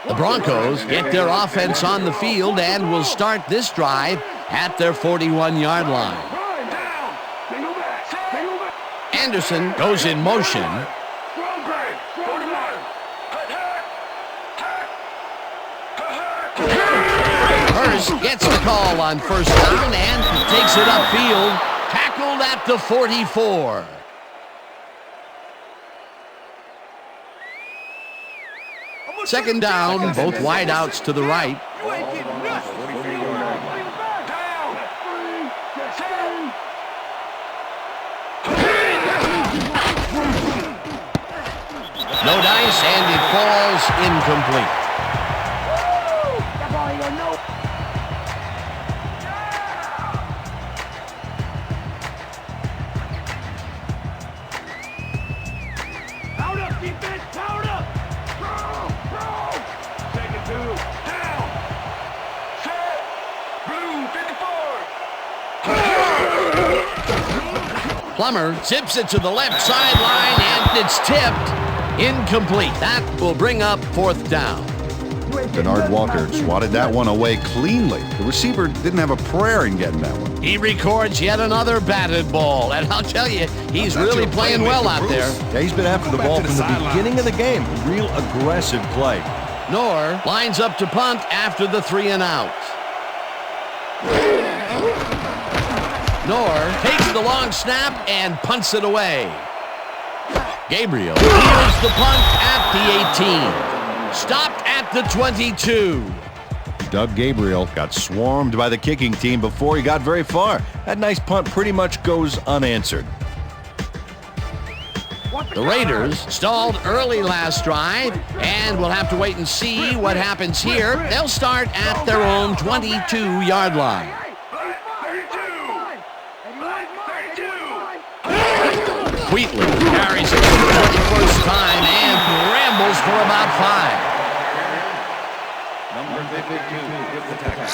The Broncos get their offense on the field and will start this drive at their 41-yard line. Anderson goes in motion. Hurst gets the call on first down and takes it upfield. Tackled at the 44. Second down, both wideouts to the right. No dice, and it falls incomplete. Powered up, defense, powered up! Throw! Second 2, down! Set! Blue, 54! Plummer zips it to the left sideline, and it's tipped. Incomplete. That will bring up fourth down. Bernard Walker swatted that one away cleanly. The receiver didn't have a prayer in getting that one. He records yet another batted ball, and I'll tell you, he's really playing well out there. Yeah, he's been after the ball from the beginning of the game. Real aggressive play. Knorr lines up to punt after the 3 and out. Knorr takes the long snap and punts it away. Gabriel fields the punt at the 18. Stopped at the 22. Doug Gabriel got swarmed by the kicking team before he got very far. That nice punt pretty much goes unanswered. The Raiders stalled early last drive, and we'll have to wait and see what happens here. They'll start at their own 22-yard line. Wheatley carries it for the 21st time and rambles for about 5. Number 52 with the tackle.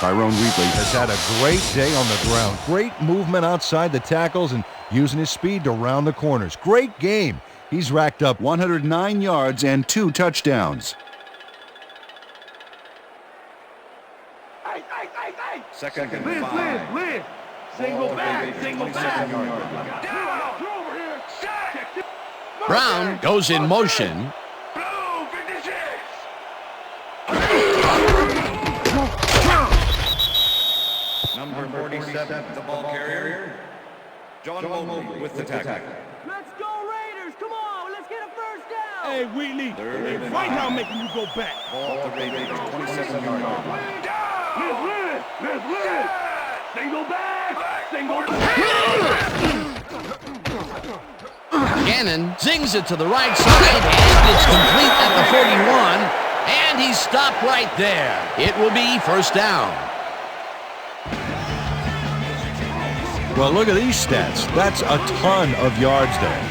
Tyrone Wheatley Has had a great day on the ground. Great movement outside the tackles and using his speed to round the corners. Great game. He's racked up 109 yards and 2 touchdowns. Second and Liz, 5. Liz! Single back! Single back! Brown goes in motion. Blue, 56! Number 47, the ball carrier. John Mobley with the tackle. Let's go Raiders! Come on, let's get a first down! Hey, Wheatley, Third and right now 5. making you go back. Ball at the Raiders, 27-yard line. Liz! Single back! Single back! Gannon zings it to the right side, and it's complete at the 41, and he's stopped right there. It will be first down. Well, look at these stats. That's a ton of yards there.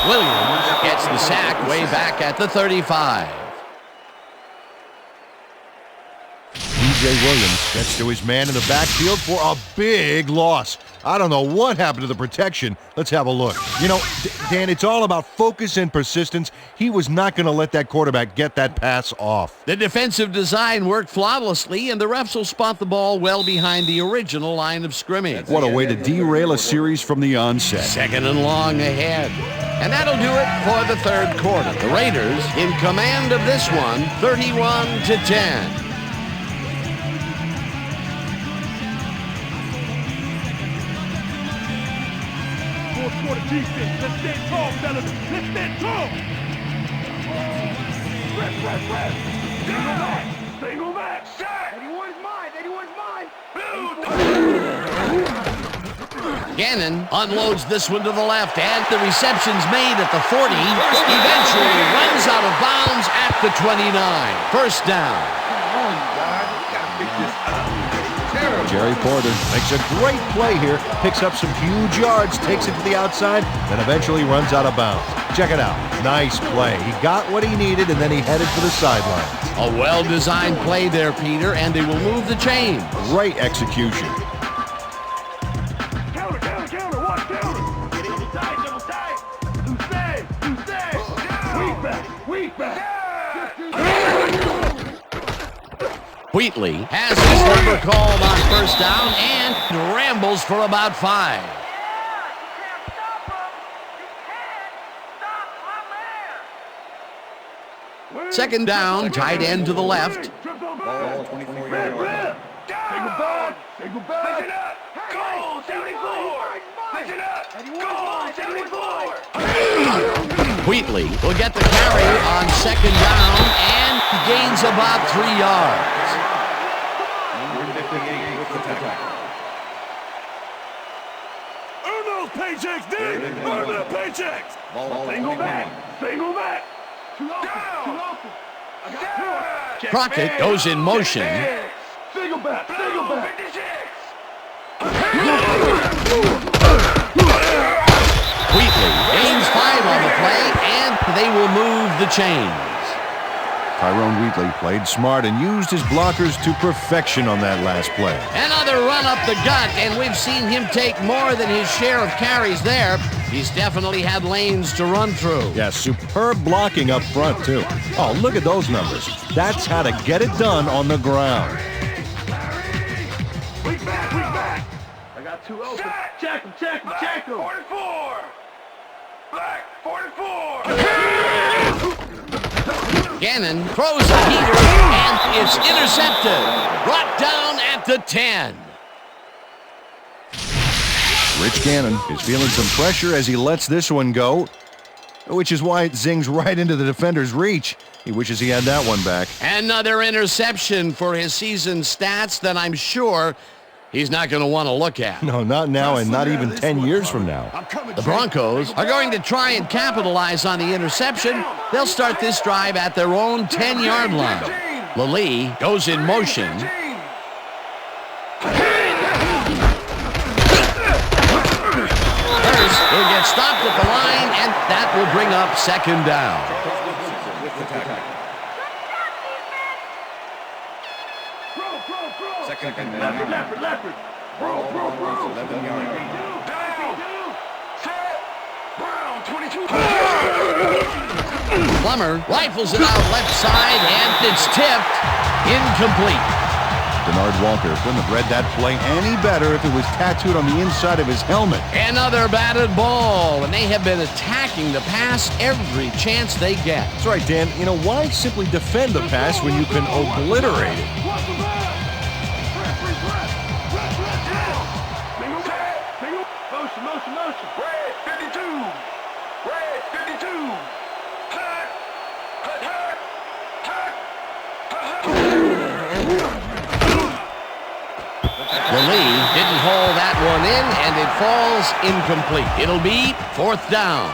Williams gets the sack way back at the 35. DJ Williams gets to his man in the backfield for a big loss. I don't know what happened to the protection. Let's have a look. You know, Dan, it's all about focus and persistence. He was not going to let that quarterback get that pass off. The defensive design worked flawlessly, and the refs will spot the ball well behind the original line of scrimmage. What a way to derail a series from the onset. Second and long ahead. And that'll do it for the third quarter. The Raiders in command of this one, 31-10. defense. Let's stand tall, fellas. Let's stand tall. Press. Single back. Shot. Anyone's mine. Gannon unloads this one to the left, and the reception's made at the 40. Eventually runs out of bounds at the 29. First down. Jerry Porter makes a great play here, picks up some huge yards, takes it to the outside, then eventually runs out of bounds. Check it out. Nice play. He got what he needed, and then he headed for the sidelines. A well-designed play there, Peter, and they will move the chains. Great execution. Counter. Watch counter. Get it double tight. Who stay? Weak back. Wheatley has his number called on first down and rambles for about 5. Second down, tight end to the left. Ball 24 yards. Single back. Go, 74. Listen up. Go, 74. Wheatley will get the carry on second down and gains about 3 yards. Earn those paychecks, D. Earn the paychecks. Single back. Too open. Crockett goes in motion. Single back. Wheatley gains 5 on the play, and they will move the chains. Tyrone Wheatley played smart and used his blockers to perfection on that last play. Another run up the gut, and we've seen him take more than his share of carries there. He's definitely had lanes to run through. Yeah, superb blocking up front, too. Oh, look at those numbers. That's how to get it done on the ground. Weak back. I got 2 open. Check him. 44. Back, 44. Gannon throws a heater, and it's intercepted. Brought down at the 10. Rich Gannon is feeling some pressure as he lets this one go, which is why it zings right into the defender's reach. He wishes he had that one back. Another interception for his season stats that I'm sure he's not going to want to look at. No, not now, and not even 10 years from now. The Broncos are going to try and capitalize on the interception. They'll start this drive at their own 10-yard line. Lally goes in motion. First, he'll get stopped at the line, and that will bring up second down. Leopard. Bro. 11 yards. Brown, 22. Plummer rifles it out left side, and it's tipped. Incomplete. Denard Walker couldn't have read that play any better if it was tattooed on the inside of his helmet. Another batted ball, and they have been attacking the pass every chance they get. That's right, Dan. You know, why simply defend the pass when you can obliterate it? Motion. Red 52. Hut. Lally didn't haul that one in, and it falls incomplete. It'll be fourth down.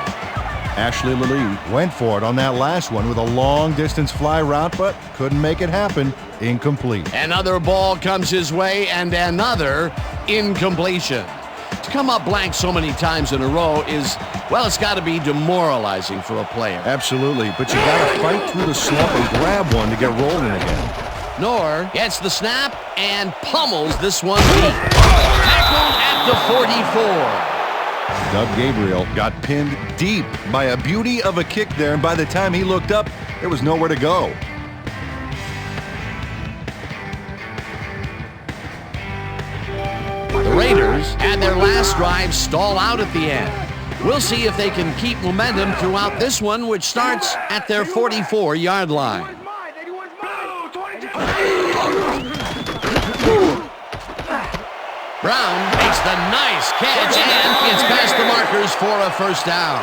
Ashley Lally went for it on that last one with a long-distance fly route, but couldn't make it happen. Incomplete. Another ball comes his way, and another incompletion. To come up blank so many times in a row is, well, it's got to be demoralizing for a player. Absolutely, but you got to fight through the slump and grab one to get rolling again. Knorr gets the snap and pummels this one deep. Tackled at the 44. Doug Gabriel got pinned deep by a beauty of a kick there, and by the time he looked up, there was nowhere to go. The Raiders had their last drive stall out at the end. We'll see if they can keep momentum throughout this one, which starts at their 44-yard line. Brown makes the nice catch and gets past the markers for a first down.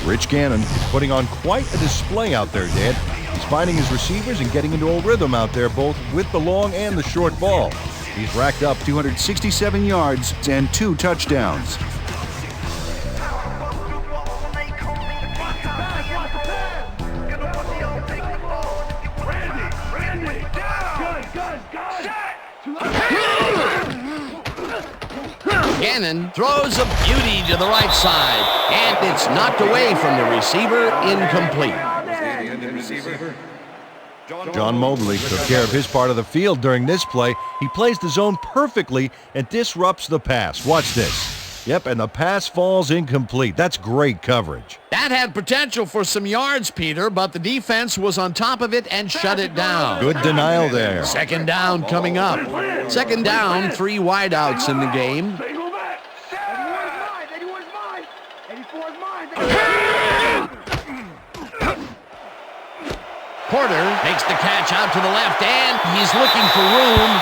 Rich Gannon is putting on quite a display out there, Dan. He's finding his receivers and getting into a rhythm out there, both with the long and the short ball. He's racked up 267 yards and 2 touchdowns. Gannon throws a beauty to the right side, and it's knocked away from the receiver, incomplete. John Mobley took care of his part of the field during this play. He plays the zone perfectly and disrupts the pass. Watch this. Yep, and the pass falls incomplete. That's great coverage. That had potential for some yards, Peter, but the defense was on top of it and shut it down. Good denial there. Second down coming up. Second down, 3 wideouts in the game. Porter makes the catch out to the left, and he's looking for room.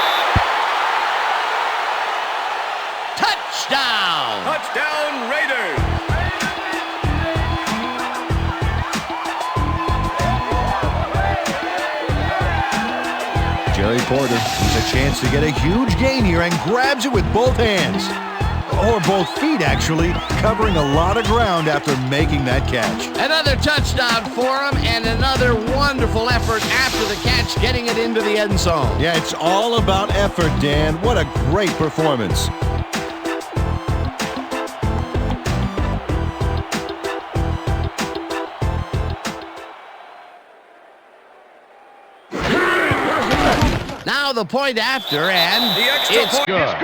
Touchdown! Touchdown, Raiders! Jerry Porter has a chance to get a huge gain here and grabs it with both hands. Or both feet, actually, covering a lot of ground after making that catch. Another touchdown for him, and another wonderful effort after the catch, getting it into the end zone. Yeah, it's all about effort, Dan. What a great performance. Now the point after, and it's good.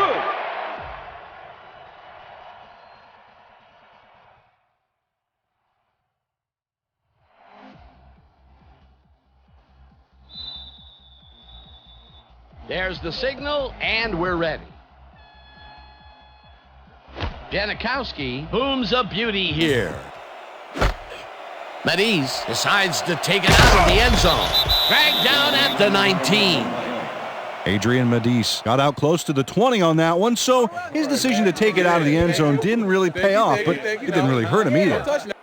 There's the signal, and we're ready. Janikowski booms a beauty here. Mediz decides to take it out of the end zone. Dragged down at the 19. Adrian Mediz got out close to the 20 on that one, so his decision to take it out of the end zone didn't really pay off, but it didn't really hurt him either.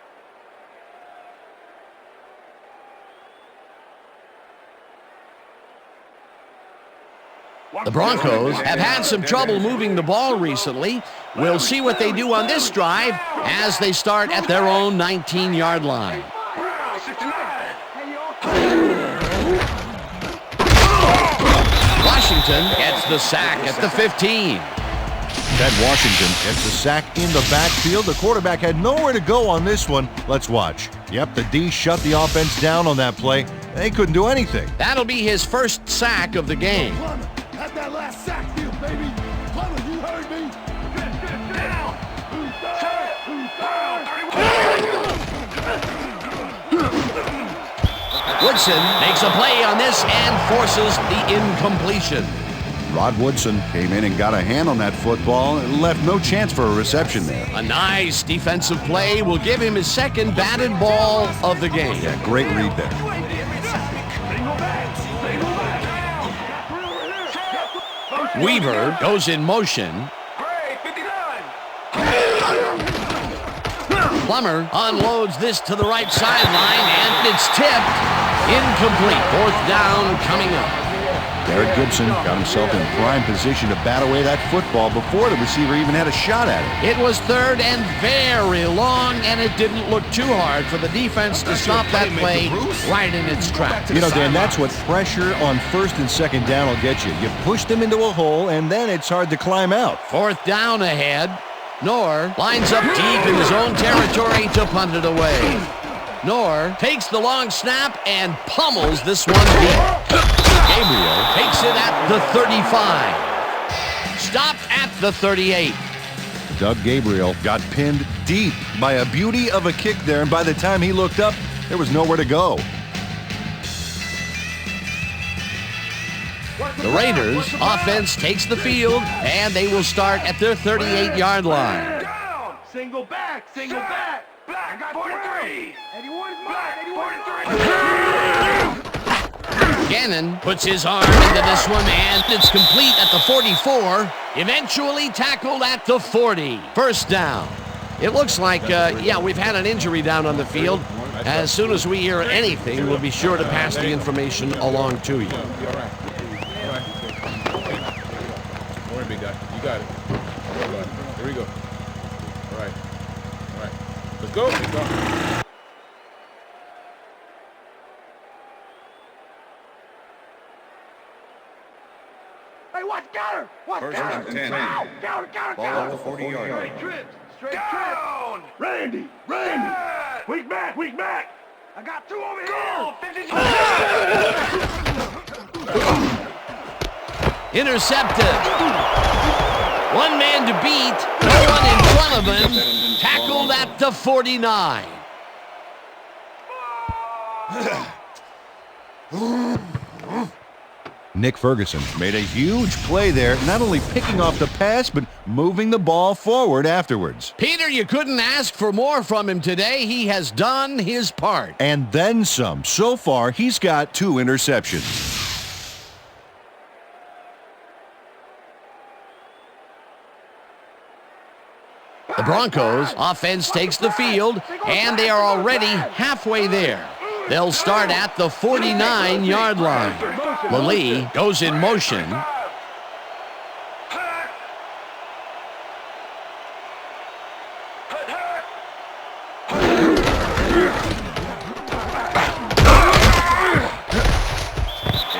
The Broncos have had some trouble moving the ball recently. We'll see what they do on this drive as they start at their own 19-yard line. Washington gets the sack at the 15. Ted Washington gets the sack in the backfield. The quarterback had nowhere to go on this one. Let's watch. Yep, the D shut the offense down on that play. They couldn't do anything. That'll be his first sack of the game. At that last sack field, baby. Plummer, you heard me. Down. Woodson makes a play on this and forces the incompletion. Rod Woodson came in and got a hand on that football and left no chance for a reception there. A nice defensive play will give him his second batted ball of the game. Yeah, great read there. Weaver goes in motion. Plummer unloads this to the right sideline, and it's tipped. Incomplete. Fourth down coming up. Garrett Gibson got himself in prime position to bat away that football before the receiver even had a shot at it. It was third and very long, and it didn't look too hard for the defense to stop that play right in its tracks. You know, Dan, that's what pressure on first and second down will get you. You push them into a hole, and then it's hard to climb out. Fourth down ahead. Knorr lines up deep in his own territory to punt it away. Knorr takes the long snap and pummels this one deep. Gabriel takes it at the 35. Stopped at the 38. Doug Gabriel got pinned deep by a beauty of a kick there, and by the time he looked up, there was nowhere to go. The Raiders offense takes the field, and they will start at their 38-yard line. Single back, single back. Black 43. 81 is mine. Black 43. Gannon puts his arm into this one, and it's complete at the 44. Eventually tackled at the 40. First down. It looks like, we've had an injury down on the field. As soon as we hear anything, we'll be sure to pass the information along to you. All right. Don't worry, big guy. You got it. Here we go. All right. Let's go. Hey, watch counter! Watch First counter! and 10. Counter! Ball at the 40-yard line. Straight Down. Randy! Weak back! I got two over Goal. here. 52. Intercepted. One man to beat. No one in front of him. Tackled at the 49. Nick Ferguson made a huge play there, not only picking off the pass, but moving the ball forward afterwards. Peter, you couldn't ask for more from him today. He has done his part. And then some. So far, he's got 2 interceptions. The Broncos offense takes the field, and they are already halfway there. They'll start at the 49-yard line. Lee goes in motion.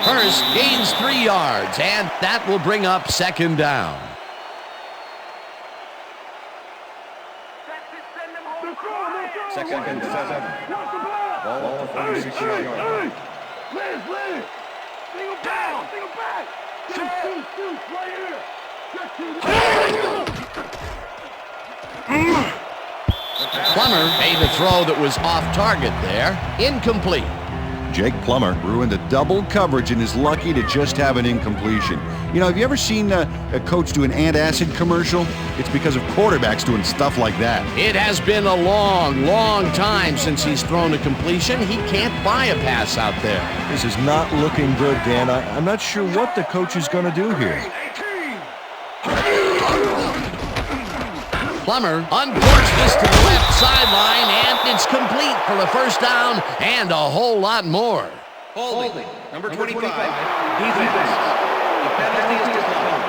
Hurst gains 3 yards, and that will bring up second down. Second and 7. Ball at the 46-yard line. Liz! Single back! Shoot! Right here! Plummer made a throw that was off target there. Incomplete. Jake Plummer ruined the double coverage and is lucky to just have an incompletion. You know, have you ever seen a coach do an antacid commercial? It's because of quarterbacks doing stuff like that. It has been a long time since he's thrown a completion. He can't buy a pass out there. This is not looking good, Dan. I'm not sure what the coach is going to do here. Plummer uncorks this to the left sideline, and it's complete for a first down and a whole lot more. Holding. Number 25. Defense. The penalty is declined.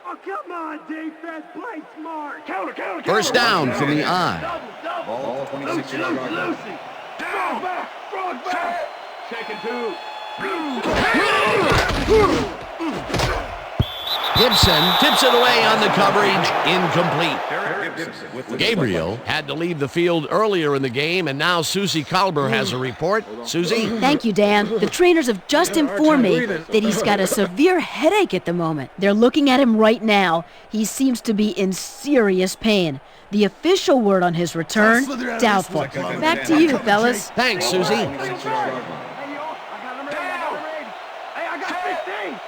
Oh, come on, defense. Play smart. Counter! First down from the eye. Ball at the 26-yard line. Lucy! Strong back! Check and 2. Gibson tips it away on the coverage. Incomplete. Gibson with the Gabriel had to leave the field earlier in the game, and now Suzy Kolber has a report. Suzy? Thank you, Dan. The trainers have just informed me that he's got a severe headache at the moment. They're looking at him right now. He seems to be in serious pain. The official word on his return, doubtful. Back to you, fellas. Thanks, Suzy. Hey, I got 15.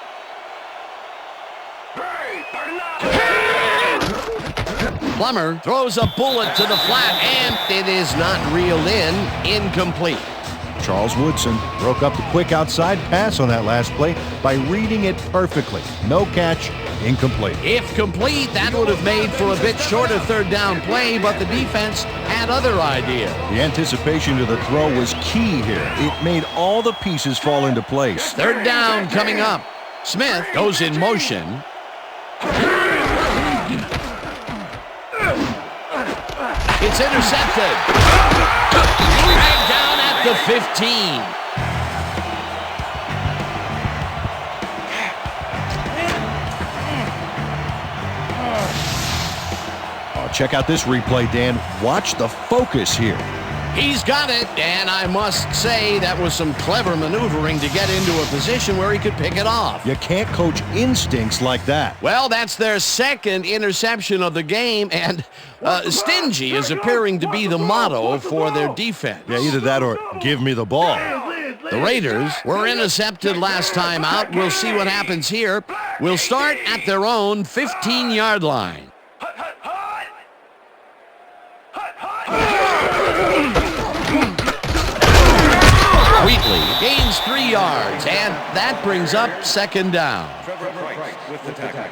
Plummer throws a bullet to the flat, and it is not reeled in. Incomplete. Charles Woodson broke up the quick outside pass on that last play by reading it perfectly. No catch, incomplete. If complete, that would have made for a bit shorter third down play, but the defense had other ideas. The anticipation to the throw was key here. It made all the pieces fall into place. Third down coming up. Smith goes in motion. It's intercepted. Dragged down at the 15. Oh, check out this replay, Dan. Watch the focus here. He's got it, and I must say that was some clever maneuvering to get into a position where he could pick it off. You can't coach instincts like that. Well, that's their second interception of the game, and stingy is appearing to be the motto for their defense. Yeah, either that or give me the ball. Liz! The Raiders were intercepted last time out. We'll see what happens here. We'll start at their own 15-yard line. Wheatley gains 3 yards, and that brings up second down. With the tackle.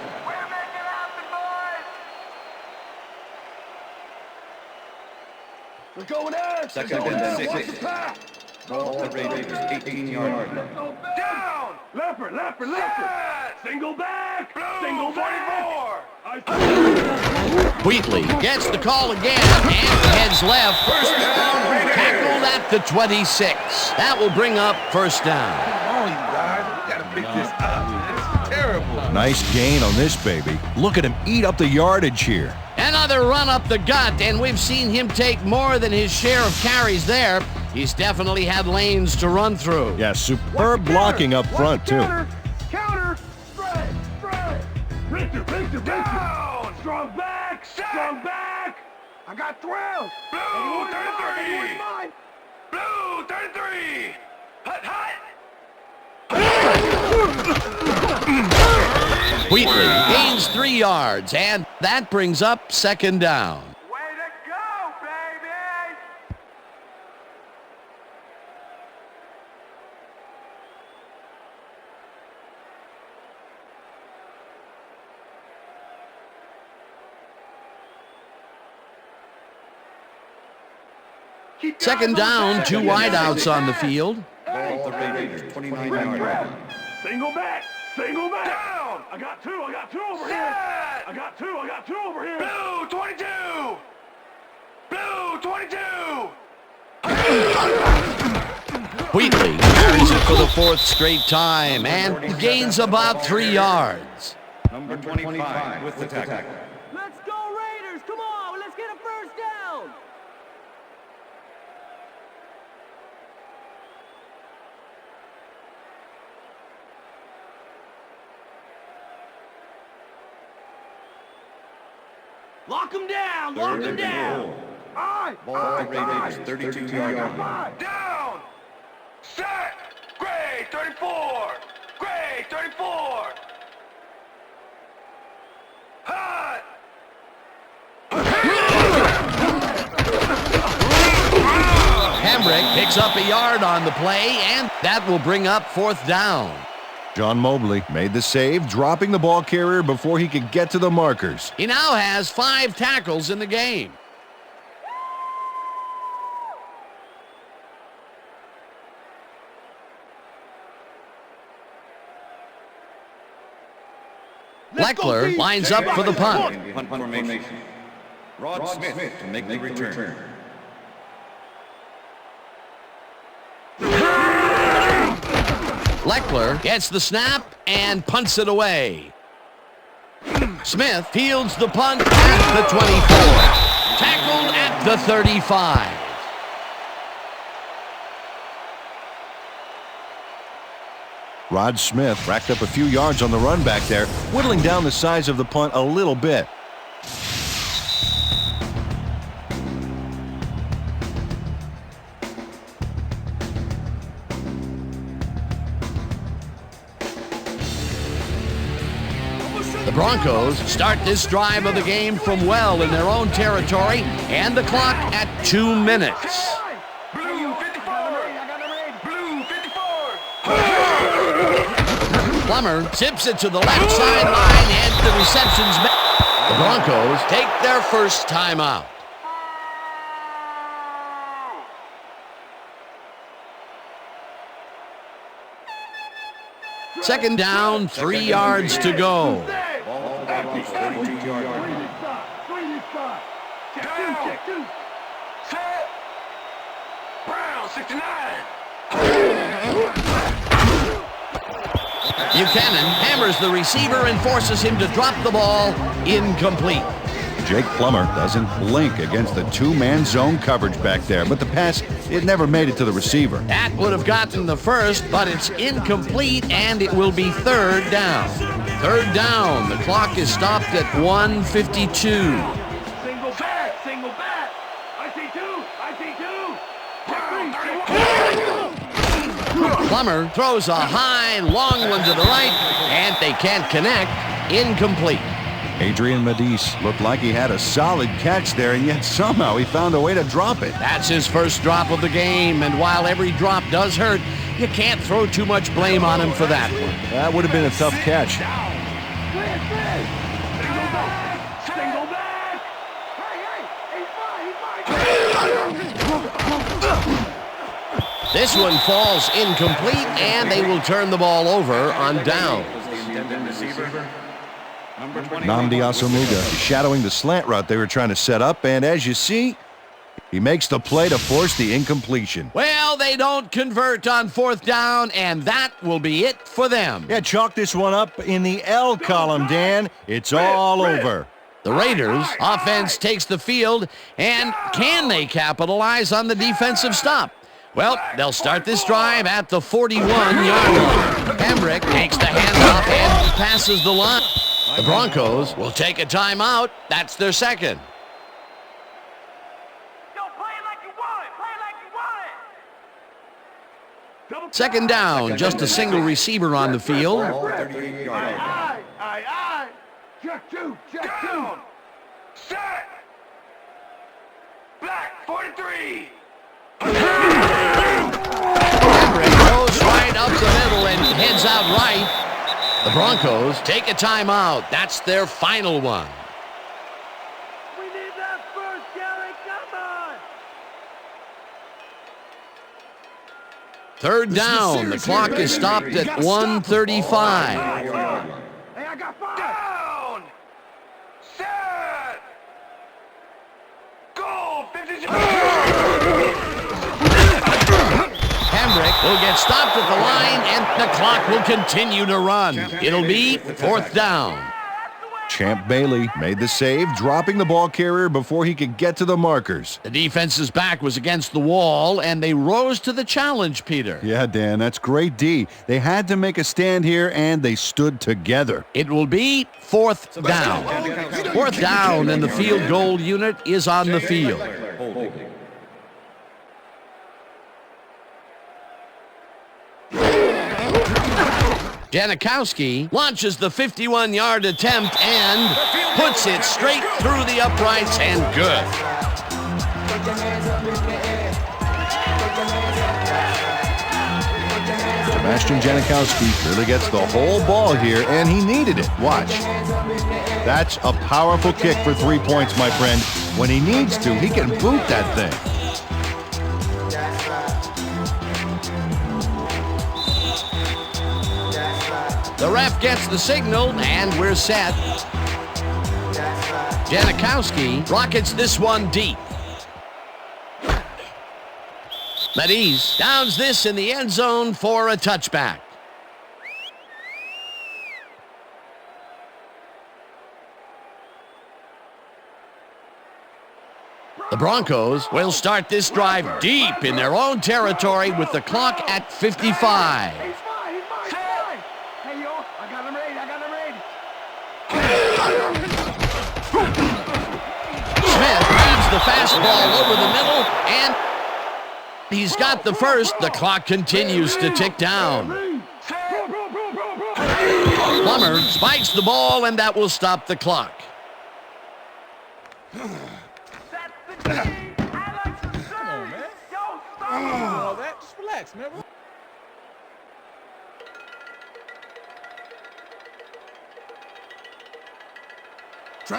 They're going there. Second and 6. Ball the Raiders, 18-yard line. Down! Leopard! Single back! Single back! Wheatley gets the call again and heads left. First down, Raiders. Tackled at the 26. That will bring up first down. Come on, you guys. We gotta pick this up. It's terrible. Nice gain on this baby. Look at him eat up the yardage here. Another run up the gut, and we've seen him take more than his share of carries there. He's definitely had lanes to run through. Yeah, superb blocking up front, too. Counter! Spread! Richter! Down! Strong back! I got 12! Blue 33! Blue 33! Hut! Wheatley gains 3 yards, and that brings up second down. Way to go, baby! Second down, 2 wideouts on the field. Ball the Raiders, 29-yard line. Single back! Down! I got two over here! I got two over here! Blue 22! Blue 22! Wheatley carries it for the 4th straight time and gains about 3 yards. Number 25 with the tackle. Let's go, Raiders! Come on, let's get a first down! Lock him down! Lock him down! Ball the Raiders, 32-yard line. Down! Set! Gray 34! Gray 34! Hot! Hamrick picks up a yard on the play, and that will bring up 4th down. John Mobley made the save, dropping the ball carrier before he could get to the markers. He now has 5 tackles in the game. Leckler lines up for the punt. Punt formation. Rod Smith to make the return. Leckler gets the snap and punts it away. Smith fields the punt at the 24. Tackled at the 35. Rod Smith racked up a few yards on the run back there, whittling down the size of the punt a little bit. The Broncos start this drive of the game from well in their own territory, and the clock at 2 minutes. Blue 54! Blue 54! Plummer tips it to the left sideline, and the reception's met. The Broncos take their first timeout. Second down, 3 yards to go. Ball the Broncos, 32-yard line. Check two. Set. Brown 69. Buchanan hammers the receiver and forces him to drop the ball. Incomplete. Jake Plummer doesn't blink against the 2-man zone coverage back there, but the pass, it never made it to the receiver. That would have gotten the first, but it's incomplete, and it will be 3rd down. 3rd down. The clock is stopped at 1:52. Single back. I see two. Brown 31. Plummer throws a high, long one to the right, and they can't connect. Incomplete. Adrian Medice looked like he had a solid catch there, and yet somehow he found a way to drop it. That's his first drop of the game, and while every drop does hurt, you can't throw too much blame on him for that one. That would have been a tough catch. Single back. This one falls incomplete, and they will turn the ball over on down. Nnamdi Asomugha is shadowing the slant route they were trying to set up, and as you see, he makes the play to force the incompletion. Well, they don't convert on fourth down, and that will be it for them. Yeah, chalk this one up in the L column, Dan. It's all over. The Raiders' offense takes the field, and can they capitalize on the defensive stop? Well, they'll start this drive at the 41-yard line. Hamrick takes the handoff and passes the line. The Broncos will take a timeout. That's their second. Second down, just a single receiver on the field. Aye. Check two. Set. Black 43. Hamrick goes right up the middle and heads out right. The Broncos take a timeout. That's their final one. We need that first, Gary. Come on. Third down. The clock is stopped at 1:35. Hey, I got five. Down. Set. Goal. 56. Hamrick will get stopped at the line, and the clock will continue to run. It'll be fourth down. Champ Bailey made the save, dropping the ball carrier before he could get to the markers. The defense's back was against the wall, and they rose to the challenge, Peter. Yeah, Dan, that's great D. They had to make a stand here, and they stood together. It will be fourth down. Fourth down, and the field goal unit is on the field. Janikowski launches the 51-yard attempt and puts it straight through the uprights and good. Sebastian Janikowski really gets the whole ball here, and he needed it. Watch. That's a powerful kick for 3 points, my friend. When he needs to, he can boot that thing. The ref gets the signal, and we're set. Janikowski rockets this one deep. Medice downs this in the end zone for a touchback. The Broncos will start this drive deep in their own territory with the clock at 55. Smith reads the fastball over the middle, and he's got the first. The clock continues to tick down. Plummer spikes the ball, and that will stop the clock. Come on, man. All that. Just relax, man.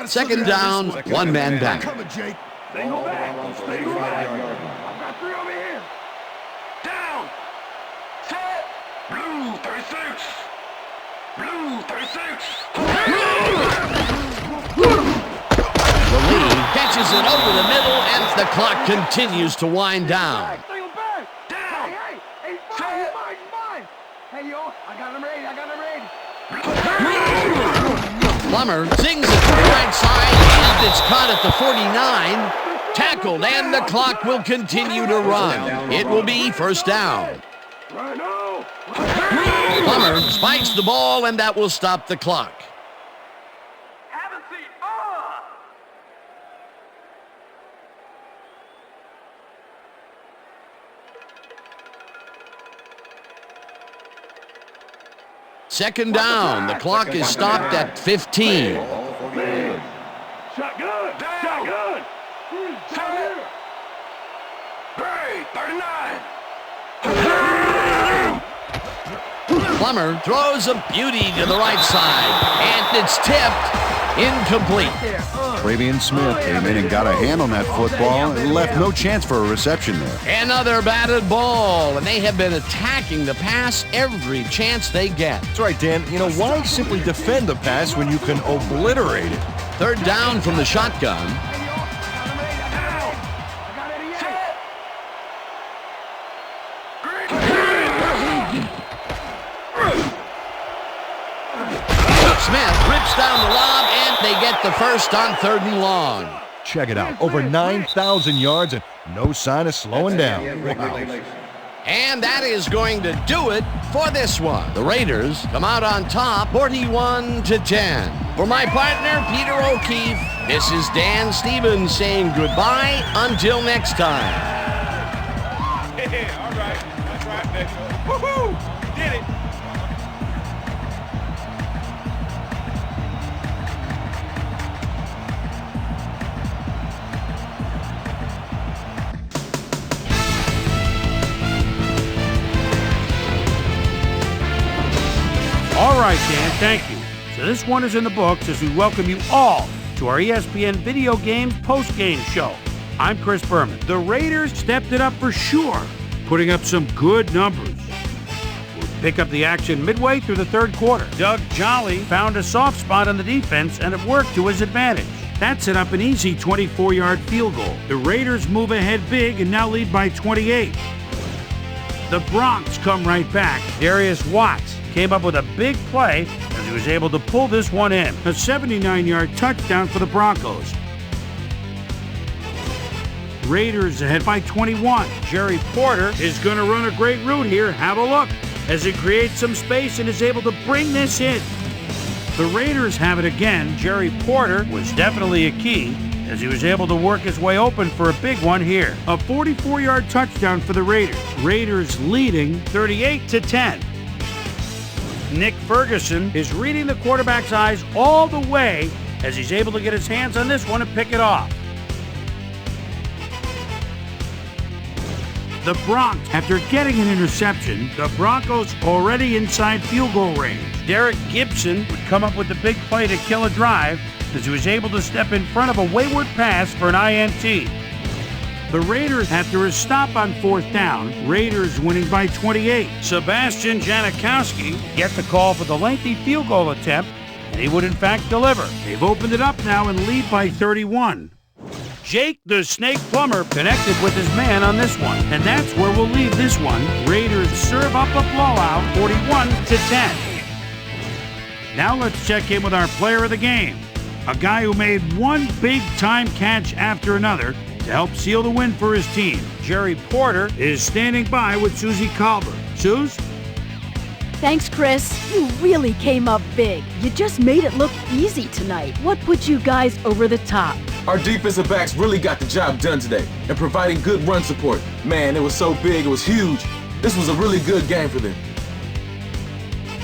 Second down, one man back. Coming, Jake. Stay go back. Stay go back. I've got three over here. Down. Set. Blue 36. Blue 36. The lead catches it over the middle, and the clock continues to wind down. Stay go back. Down. Hey, he's mine. Hey, yo, I got him ready. Plummer sings it to the right side, and it's caught at the 49. Tackled, and the clock will continue to run. It will be first down. Plummer spikes the ball, and that will stop the clock. Have a seat. Second down. The clock is stopped at 15. Shotgun! Shotgun! Set! 39! Plummer throws a beauty to the right side, and it's tipped. Incomplete. Travian Smith came in and got a hand on that football and left no chance for a reception there. Another batted ball, and they have been attacking the pass every chance they get. That's right, Dan. Why simply defend the pass when you can obliterate it? Third down from the shotgun. Smith rips down the lob, and they get the first on 3rd and long. Check it out. Over 9,000 yards and no sign of slowing down. Wow. And that is going to do it for this one. The Raiders come out on top, 41-10. For my partner, Peter O'Keefe, this is Dan Stevens saying goodbye until next time. Yeah, all right. That's right, baby. Woohoo! Did it. All right, Dan, thank you. So this one is in the books as we welcome you all to our ESPN Video Games post-game show. I'm Chris Berman. The Raiders stepped it up for sure, putting up some good numbers. We'll pick up the action midway through the third quarter. Doug Jolly found a soft spot on the defense, and it worked to his advantage. That set up an easy 24-yard field goal. The Raiders move ahead big and now lead by 28. The Bronx come right back. Darius Watts came up with a big play as he was able to pull this one in. A 79-yard touchdown for the Broncos. Raiders ahead by 21. Jerry Porter is going to run a great route here. Have a look as he creates some space and is able to bring this in. The Raiders have it again. Jerry Porter was definitely a key as he was able to work his way open for a big one here. A 44-yard touchdown for the Raiders. Raiders leading 38-10. Nick Ferguson is reading the quarterback's eyes all the way as he's able to get his hands on this one and pick it off. The Bronx, after getting an interception, the Broncos already inside field goal range. Derek Gibson would come up with the big play to kill a drive as he was able to step in front of a wayward pass for an INT. The Raiders, after a stop on 4th down, Raiders winning by 28. Sebastian Janikowski gets the call for the lengthy field goal attempt, and he would in fact deliver. They've opened it up now and lead by 31. Jake the Snake Plummer connected with his man on this one, and that's where we'll leave this one. Raiders serve up a blowout, 41-10. Now let's check in with our player of the game, a guy who made one big-time catch after another to help seal the win for his team. Jerry Porter is standing by with Suzy Kolber. Suze? Thanks, Chris. You really came up big. You just made it look easy tonight. What put you guys over the top? Our defensive backs really got the job done today and providing good run support. Man, it was so big, it was huge. This was a really good game for them.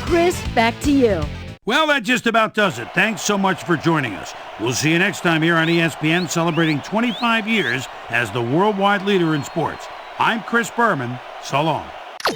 Chris, back to you. Well, that just about does it. Thanks so much for joining us. We'll see you next time here on ESPN, celebrating 25 years as the worldwide leader in sports. I'm Chris Berman. So long.